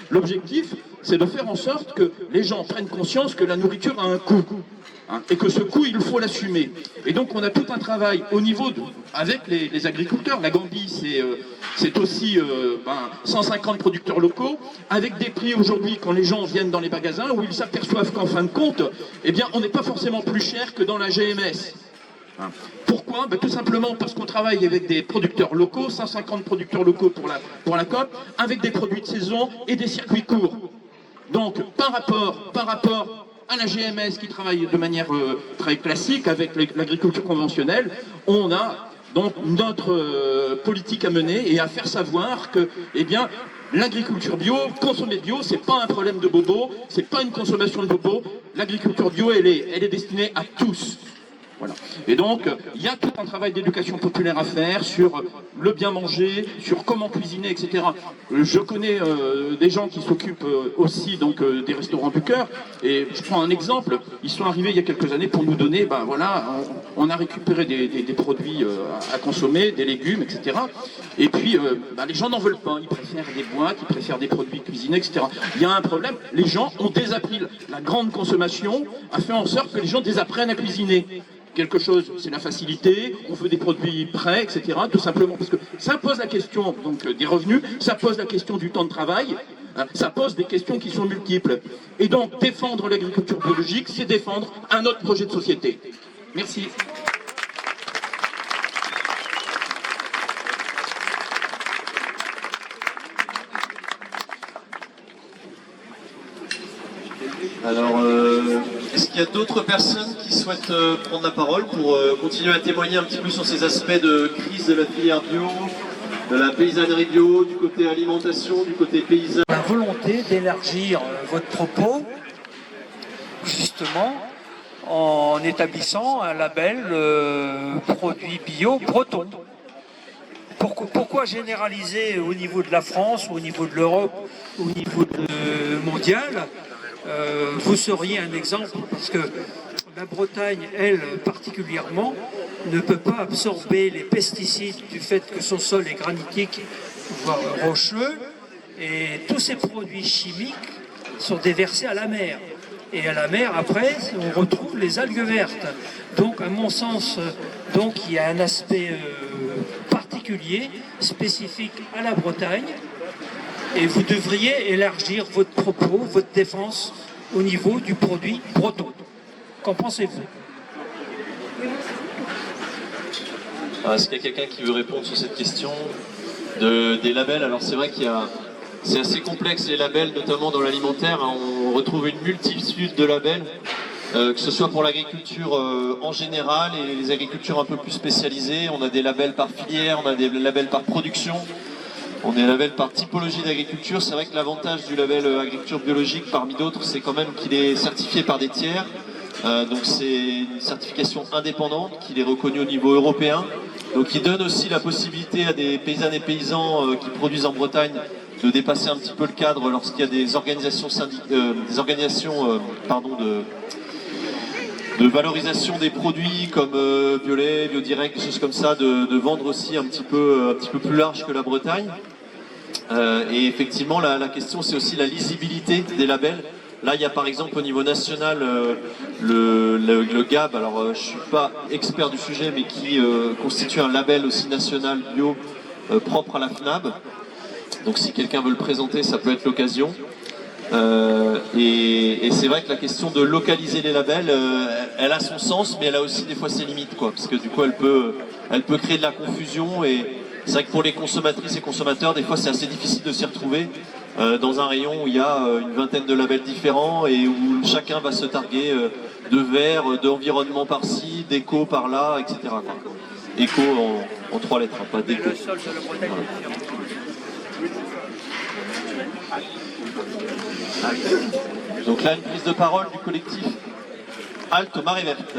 L'objectif, c'est de faire en sorte que les gens prennent conscience que la nourriture a un coût. Hein, et que ce coût, il faut l'assumer. Et donc on a tout un travail au niveau avec les agriculteurs. La Gambie, c'est aussi 150 producteurs locaux, avec des prix aujourd'hui, quand les gens viennent dans les magasins, où ils s'aperçoivent qu'en fin de compte, eh bien, on n'est pas forcément plus cher que dans la GMS. Hein. Pourquoi? Tout simplement parce qu'on travaille avec des producteurs locaux, 150 producteurs locaux pour la COP, avec des produits de saison et des circuits courts. Donc par rapport à la GMS qui travaille de manière très classique avec l'agriculture conventionnelle, on a donc notre politique à mener et à faire savoir que, eh bien, l'agriculture bio, consommer bio, c'est pas un problème de bobo, c'est pas une consommation de bobo. L'agriculture bio, elle est destinée à tous. Voilà. Et donc, il y a tout un travail d'éducation populaire à faire sur le bien manger, sur comment cuisiner, etc. Je connais des gens qui s'occupent aussi donc des restaurants du cœur. Et je prends un exemple. Ils sont arrivés il y a quelques années pour nous donner, voilà, on a récupéré des produits à consommer, des légumes, etc. Et puis, les gens n'en veulent pas. Ils préfèrent des boîtes, ils préfèrent des produits cuisinés, etc. Il y a un problème. Les gens ont désappris. La grande consommation a fait en sorte que les gens désapprennent à cuisiner. Quelque chose, c'est la facilité, on veut des produits prêts, etc. Tout simplement parce que ça pose la question donc, des revenus, ça pose la question du temps de travail, ça pose des questions qui sont multiples. Et donc défendre l'agriculture biologique, c'est défendre un autre projet de société. Merci. Alors, est-ce qu'il y a d'autres personnes qui souhaitent prendre la parole pour continuer à témoigner un petit peu sur ces aspects de crise de la filière bio, de la paysannerie bio, du côté alimentation, du côté paysan? La volonté d'élargir votre propos, justement, en établissant un label produit bio breton. Pourquoi généraliser au niveau de la France, au niveau de l'Europe, au niveau mondial? Vous seriez un exemple, parce que la Bretagne, elle, particulièrement, ne peut pas absorber les pesticides du fait que son sol est granitique, voire rocheux, et tous ces produits chimiques sont déversés à la mer. Et à la mer, après, on retrouve les algues vertes. Donc, à mon sens, il y a un aspect particulier, spécifique à la Bretagne, et vous devriez élargir votre propos, votre défense au niveau du produit breton. Qu'en pensez-vous? Est-ce qu'il y a quelqu'un qui veut répondre sur cette question des labels? Alors c'est vrai c'est assez complexe les labels, notamment dans l'alimentaire. On retrouve une multitude de labels, que ce soit pour l'agriculture en général et les agricultures un peu plus spécialisées. On a des labels par filière, on a des labels par production. On est label par typologie d'agriculture. C'est vrai que l'avantage du label agriculture biologique, parmi d'autres, c'est quand même qu'il est certifié par des tiers. Donc c'est une certification indépendante, qu'il est reconnu au niveau européen. Donc il donne aussi la possibilité à des paysannes et paysans qui produisent en Bretagne de dépasser un petit peu le cadre lorsqu'il y a des organisations, de valorisation des produits comme Biolait, Biodirect, des choses comme ça, de vendre aussi un petit peu plus large que la Bretagne. Et effectivement, la question, c'est aussi la lisibilité des labels. Là, il y a par exemple au niveau national le GAB, alors je ne suis pas expert du sujet, mais qui constitue un label aussi national bio propre à la FNAB. Donc si quelqu'un veut le présenter, ça peut être l'occasion. Et c'est vrai que la question de localiser les labels, elle a son sens, mais elle a aussi des fois ses limites, quoi, parce que du coup elle peut créer de la confusion, et c'est vrai que pour les consommatrices et consommateurs, des fois c'est assez difficile de s'y retrouver dans un rayon où il y a une vingtaine de labels différents et où chacun va se targuer de verre, d'environnement par-ci, d'éco par-là, etc., quoi. Éco en 3 lettres, hein, pas d'éco. Donc là, une prise de parole du collectif Halte aux Marées Vertes,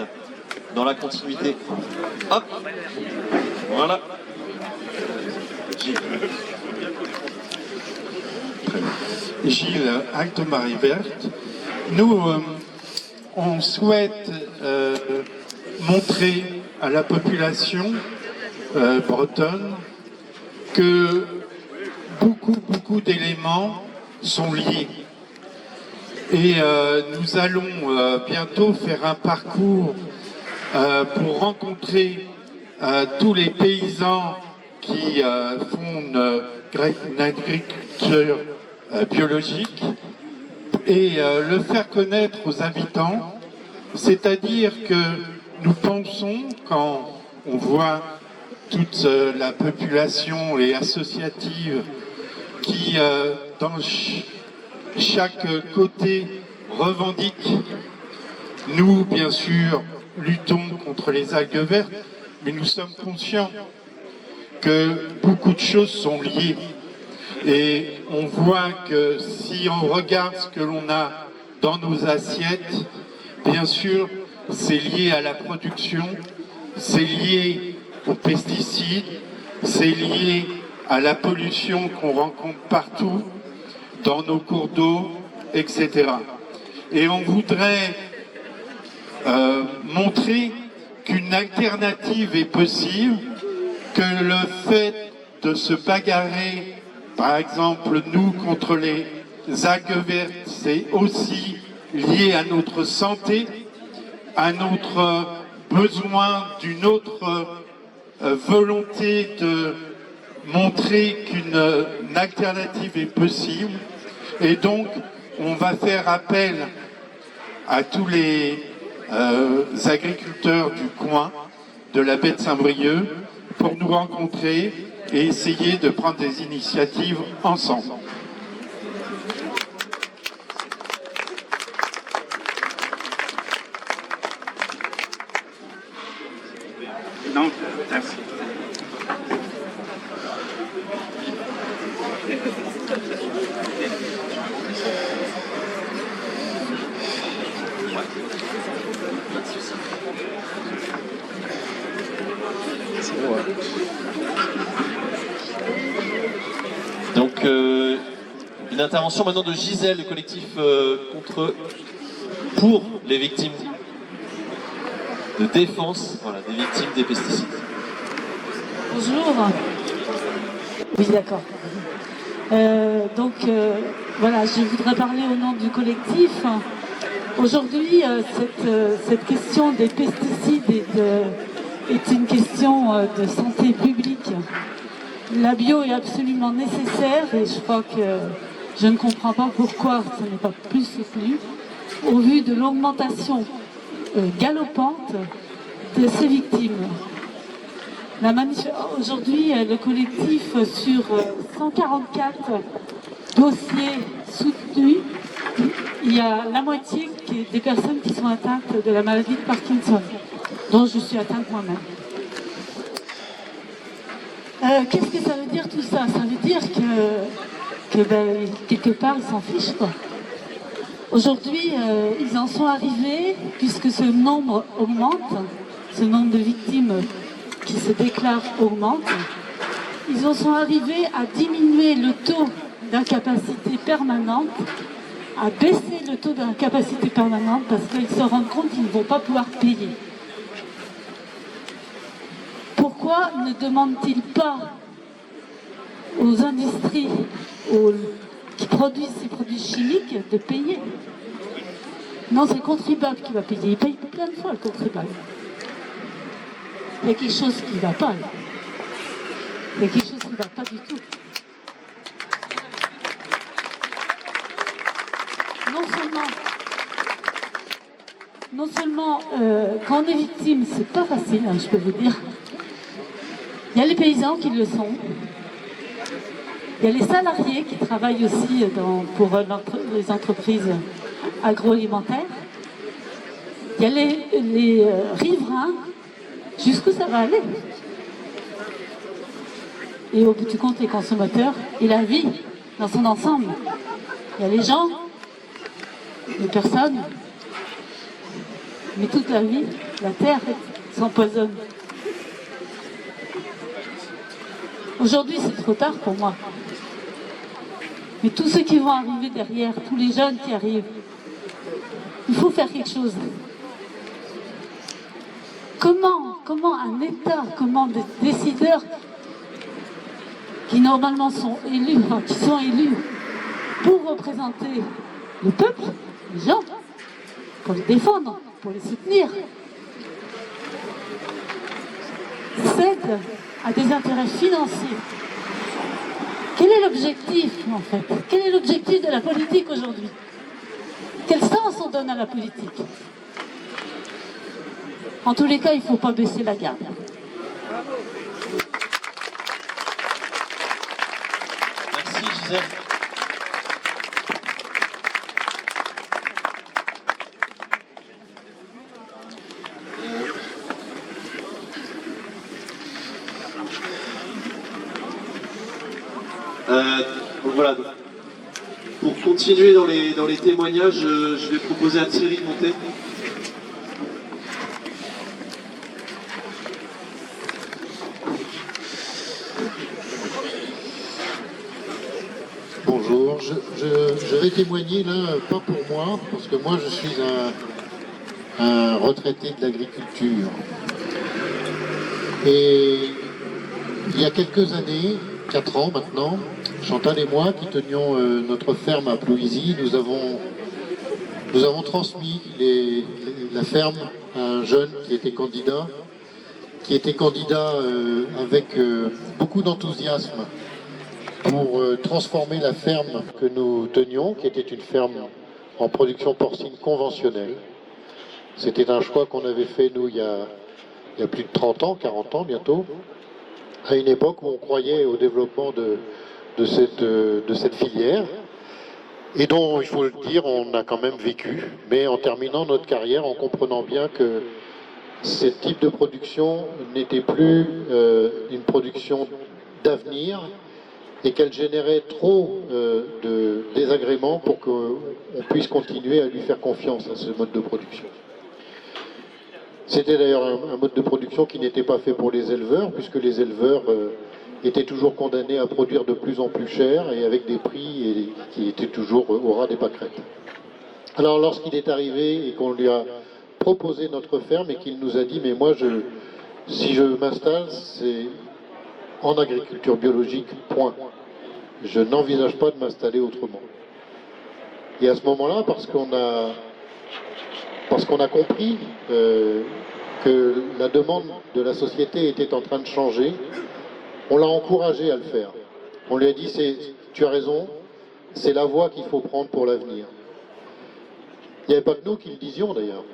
dans la continuité. Hop, voilà. Gilles, Halte aux Marées Vertes. Nous, on souhaite montrer à la population bretonne que beaucoup d'éléments sont liés. Et nous allons bientôt faire un parcours pour rencontrer tous les paysans qui font une agriculture biologique et le faire connaître aux habitants. C'est-à-dire que nous pensons, quand on voit toute la population et associative qui, dans chaque côté, revendique, nous, bien sûr, luttons contre les algues vertes, mais nous sommes conscients que beaucoup de choses sont liées. Et on voit que si on regarde ce que l'on a dans nos assiettes, bien sûr, c'est lié à la production, c'est lié aux pesticides, c'est lié à la pollution qu'on rencontre partout, dans nos cours d'eau, etc. Et on voudrait montrer qu'une alternative est possible, que le fait de se bagarrer, par exemple, nous, contre les algues vertes, c'est aussi lié à notre santé, à notre besoin d'une autre volonté de montrer qu'une alternative est possible. Et donc, on va faire appel à tous les agriculteurs du coin, de la baie de Saint-Brieuc, pour nous rencontrer et essayer de prendre des initiatives ensemble. Non, merci. Donc, une intervention maintenant de Gisèle, le collectif pour les victimes de défense, voilà, des victimes des pesticides. Bonjour. Oui, d'accord. Voilà, je voudrais parler au nom du collectif. Aujourd'hui, cette question des pesticides est une question de santé publique. La bio est absolument nécessaire et je crois que je ne comprends pas pourquoi ça n'est pas plus soutenu au vu de l'augmentation galopante de ces victimes. Aujourd'hui, le collectif, sur 144 dossiers soutenus, il y a la moitié des personnes qui sont atteintes de la maladie de Parkinson, dont je suis atteinte moi-même. Qu'est-ce que ça veut dire tout ça? Ça veut dire que quelque part, ils s'en fichent, quoi. Aujourd'hui, ils en sont arrivés, puisque ce nombre augmente, ce nombre de victimes qui se déclarent augmente, ils en sont arrivés à diminuer le taux d'incapacité permanente, à baisser le taux d'incapacité permanente, parce qu'ils se rendent compte qu'ils ne vont pas pouvoir payer. Pourquoi ne demandent-ils pas aux industries qui produisent ces produits chimiques de payer? Non, c'est le contribuable qui va payer. Il paye plein de fois le contribuable. Il y a quelque chose qui ne va pas. Là. Il y a quelque chose qui ne va pas du tout. Non seulement quand on est victime, c'est pas facile, hein, je peux vous dire. Il y a les paysans qui le sont. Il y a les salariés qui travaillent aussi pour les entreprises agroalimentaires. Il y a les riverains. Jusqu'où ça va aller? Et au bout du compte, les consommateurs et la vie dans son ensemble. Il y a les gens, les personnes, mais toute la vie, la terre s'empoisonne. Aujourd'hui, c'est trop tard pour moi. Mais tous ceux qui vont arriver derrière, tous les jeunes qui arrivent, il faut faire quelque chose. Comment un État, comment des décideurs qui normalement sont élus, pour représenter le peuple, les gens, pour les défendre, pour les soutenir, cèdent à des intérêts financiers. Quel est l'objectif en fait? Quel est l'objectif de la politique aujourd'hui? Quel sens on donne à la politique? En tous les cas, il ne faut pas baisser la garde. Merci Gisèle. Donc voilà, pour continuer dans les témoignages, je vais proposer à Thierry de monter. Bonjour, je vais témoigner là, pas pour moi, parce que moi je suis un retraité de l'agriculture. Et il y a quelques années, 4 ans maintenant, Chantal et moi qui tenions notre ferme à Plouisy, nous avons transmis la ferme à un jeune qui était candidat avec beaucoup d'enthousiasme pour transformer la ferme que nous tenions, qui était une ferme en production porcine conventionnelle. C'était un choix qu'on avait fait, nous, il y a plus de 30 ans, 40 ans bientôt, à une époque où on croyait au développement de cette filière, et dont, il faut le dire, on a quand même vécu, mais en terminant notre carrière, en comprenant bien que ce type de production n'était plus une production d'avenir, et qu'elle générait trop de désagréments pour qu'on puisse continuer à lui faire confiance à ce mode de production. C'était d'ailleurs un mode de production qui n'était pas fait pour les éleveurs, puisque les éleveurs étaient toujours condamnés à produire de plus en plus cher et avec des prix qui étaient toujours au ras des pâquerettes. Alors lorsqu'il est arrivé et qu'on lui a proposé notre ferme et qu'il nous a dit « mais moi, si je m'installe, c'est en agriculture biologique, point. Je n'envisage pas de m'installer autrement. » Et à ce moment-là, parce qu'on a compris que la demande de la société était en train de changer, on l'a encouragé à le faire. On lui a dit, tu as raison, c'est la voie qu'il faut prendre pour l'avenir. Il n'y avait pas que nous qui le disions d'ailleurs.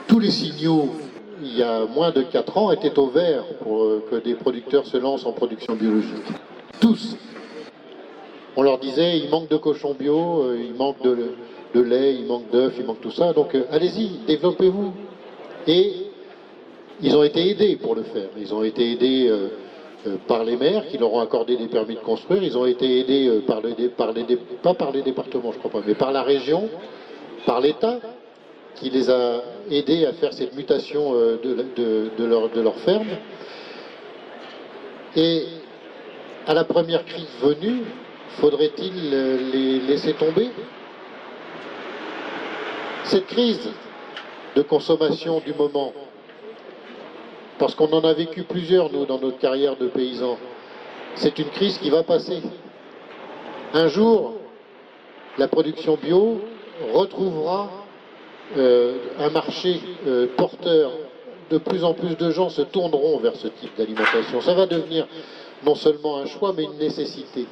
Tous les signaux, il y a moins de 4 ans, étaient au vert pour que des producteurs se lancent en production biologique. Tous. On leur disait, il manque de cochons bio, il manque de lait, il manque d'œufs, il manque tout ça, donc allez-y, développez-vous. Et ils ont été aidés pour le faire. Ils ont été aidés par les maires qui leur ont accordé des permis de construire, ils ont été aidés pas par les départements, je crois pas, mais par la région, par l'État, qui les a aidés à faire cette mutation de leur ferme. Et à la première crise venue, faudrait-il les laisser tomber? Cette crise de consommation du moment, parce qu'on en a vécu plusieurs, nous, dans notre carrière de paysans, c'est une crise qui va passer. Un jour, la production bio retrouvera un marché porteur. De plus en plus de gens se tourneront vers ce type d'alimentation. Ça va devenir non seulement un choix, mais une nécessité.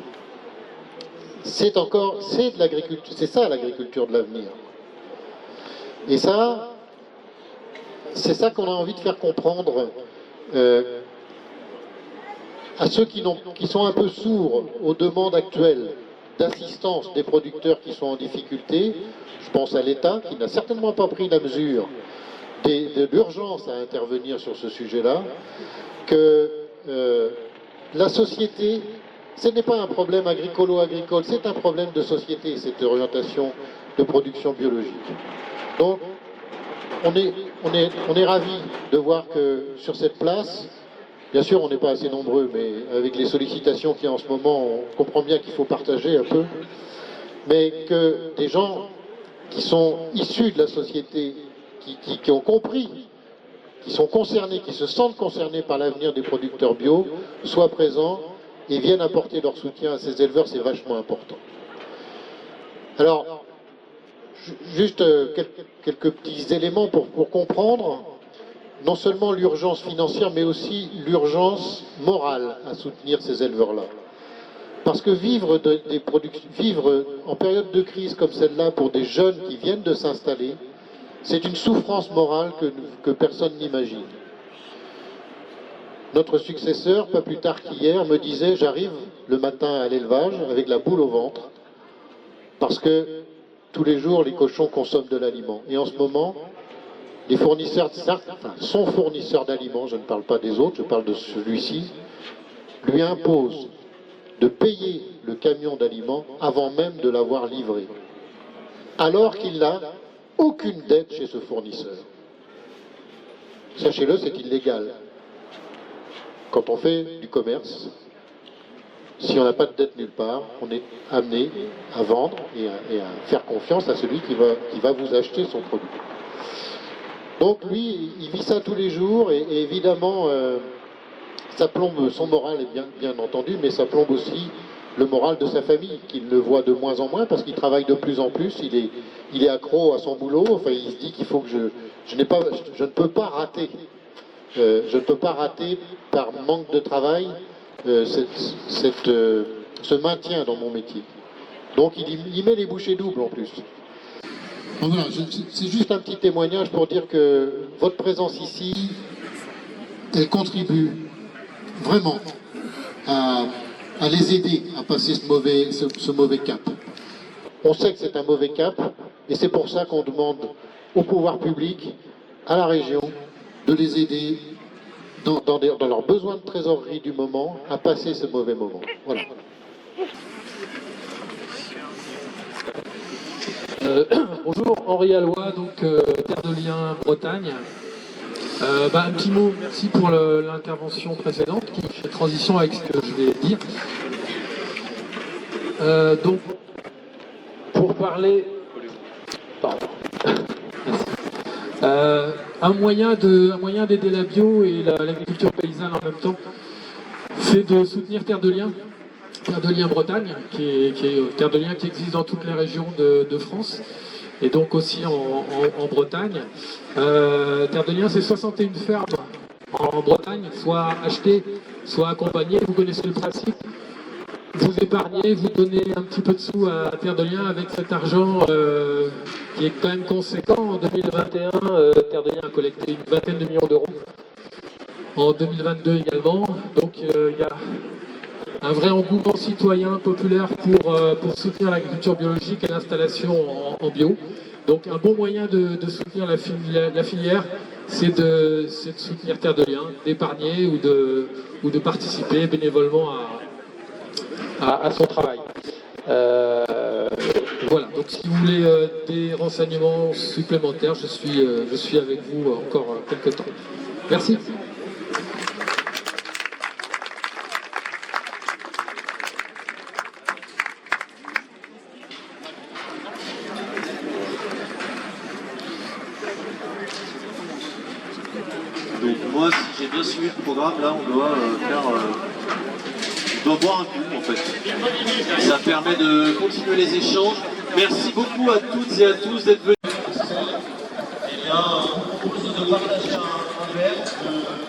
C'est de l'agriculture, c'est ça l'agriculture de l'avenir. Et ça, c'est ça qu'on a envie de faire comprendre à ceux qui sont un peu sourds aux demandes actuelles d'assistance des producteurs qui sont en difficulté. Je pense à l'État qui n'a certainement pas pris la mesure de l'urgence à intervenir sur ce sujet-là, que la société, ce n'est pas un problème agricolo-agricole, c'est un problème de société, cette orientation de production biologique. Donc, on est ravis de voir que sur cette place, bien sûr on n'est pas assez nombreux, mais avec les sollicitations qu'il y a en ce moment, on comprend bien qu'il faut partager un peu, mais que des gens qui sont issus de la société, qui ont compris, qui sont concernés, qui se sentent concernés par l'avenir des producteurs bio, soient présents et viennent apporter leur soutien à ces éleveurs, c'est vachement important. Alors, juste quelques petits éléments pour comprendre non seulement l'urgence financière, mais aussi l'urgence morale à soutenir ces éleveurs-là. Parce que vivre en période de crise comme celle-là pour des jeunes qui viennent de s'installer, c'est une souffrance morale que personne n'imagine. Notre successeur, pas plus tard qu'hier, me disait « J'arrive le matin à l'élevage avec la boule au ventre parce que tous les jours, les cochons consomment de l'aliment. Et en ce moment, les fournisseurs, son fournisseur d'aliments, je ne parle pas des autres, je parle de celui-ci, lui impose de payer le camion d'aliments avant même de l'avoir livré, alors qu'il n'a aucune dette chez ce fournisseur. Sachez-le, c'est illégal. Quand on fait du commerce, si on n'a pas de dette nulle part, on est amené à vendre et à faire confiance à celui qui va vous acheter son produit. Donc lui, il vit ça tous les jours et évidemment, ça plombe son moral, bien entendu, mais ça plombe aussi le moral de sa famille, qu'il le voit de moins en moins parce qu'il travaille de plus en plus, il est accro à son boulot, enfin il se dit qu'il faut que je ne peux pas rater. Je ne peux pas rater par manque de travail ce maintien dans mon métier. Donc il met les bouchées doubles en plus. Donc voilà, c'est juste un petit témoignage pour dire que votre présence ici, elle contribue vraiment à les aider à passer ce mauvais cap. On sait que c'est un mauvais cap et c'est pour ça qu'on demande au pouvoir public, à la région, de les aider dans leurs besoins de trésorerie du moment à passer ce mauvais moment. Voilà. Bonjour, Henri Alloy, donc Terre de Liens, Bretagne. Un petit mot, merci pour l'intervention précédente qui fait transition avec ce que je vais dire. Donc, pour parler... Pardon. Merci. Un moyen d'aider la bio et l'agriculture paysanne en même temps, c'est de soutenir Terre de Liens. Terre de Liens Bretagne, Terre de Liens qui existe dans toutes les régions de France, et donc aussi en Bretagne. Terre de Liens, c'est 61 fermes en Bretagne, soit achetées, soit accompagnées. Vous connaissez le principe. Vous épargnez, vous donnez un petit peu de sous à Terre de Liens avec cet argent qui est quand même conséquent. En 2021, Terre de Liens a collecté une vingtaine de millions d'euros. En 2022 également. Donc il y a un vrai engouement citoyen, populaire pour soutenir l'agriculture biologique et l'installation en bio. Donc un bon moyen de soutenir la filière, c'est de soutenir Terre de Liens, d'épargner ou de participer bénévolement à son travail. Voilà, donc si vous voulez des renseignements supplémentaires, je suis avec vous encore quelques temps. Merci. Donc moi, si j'ai bien suivi le programme, là, on doit on doit boire un coup, en fait. Ça permet de continuer les échanges. Merci beaucoup à toutes et à tous d'être venus. Eh bien, on vous propose de partager un verre.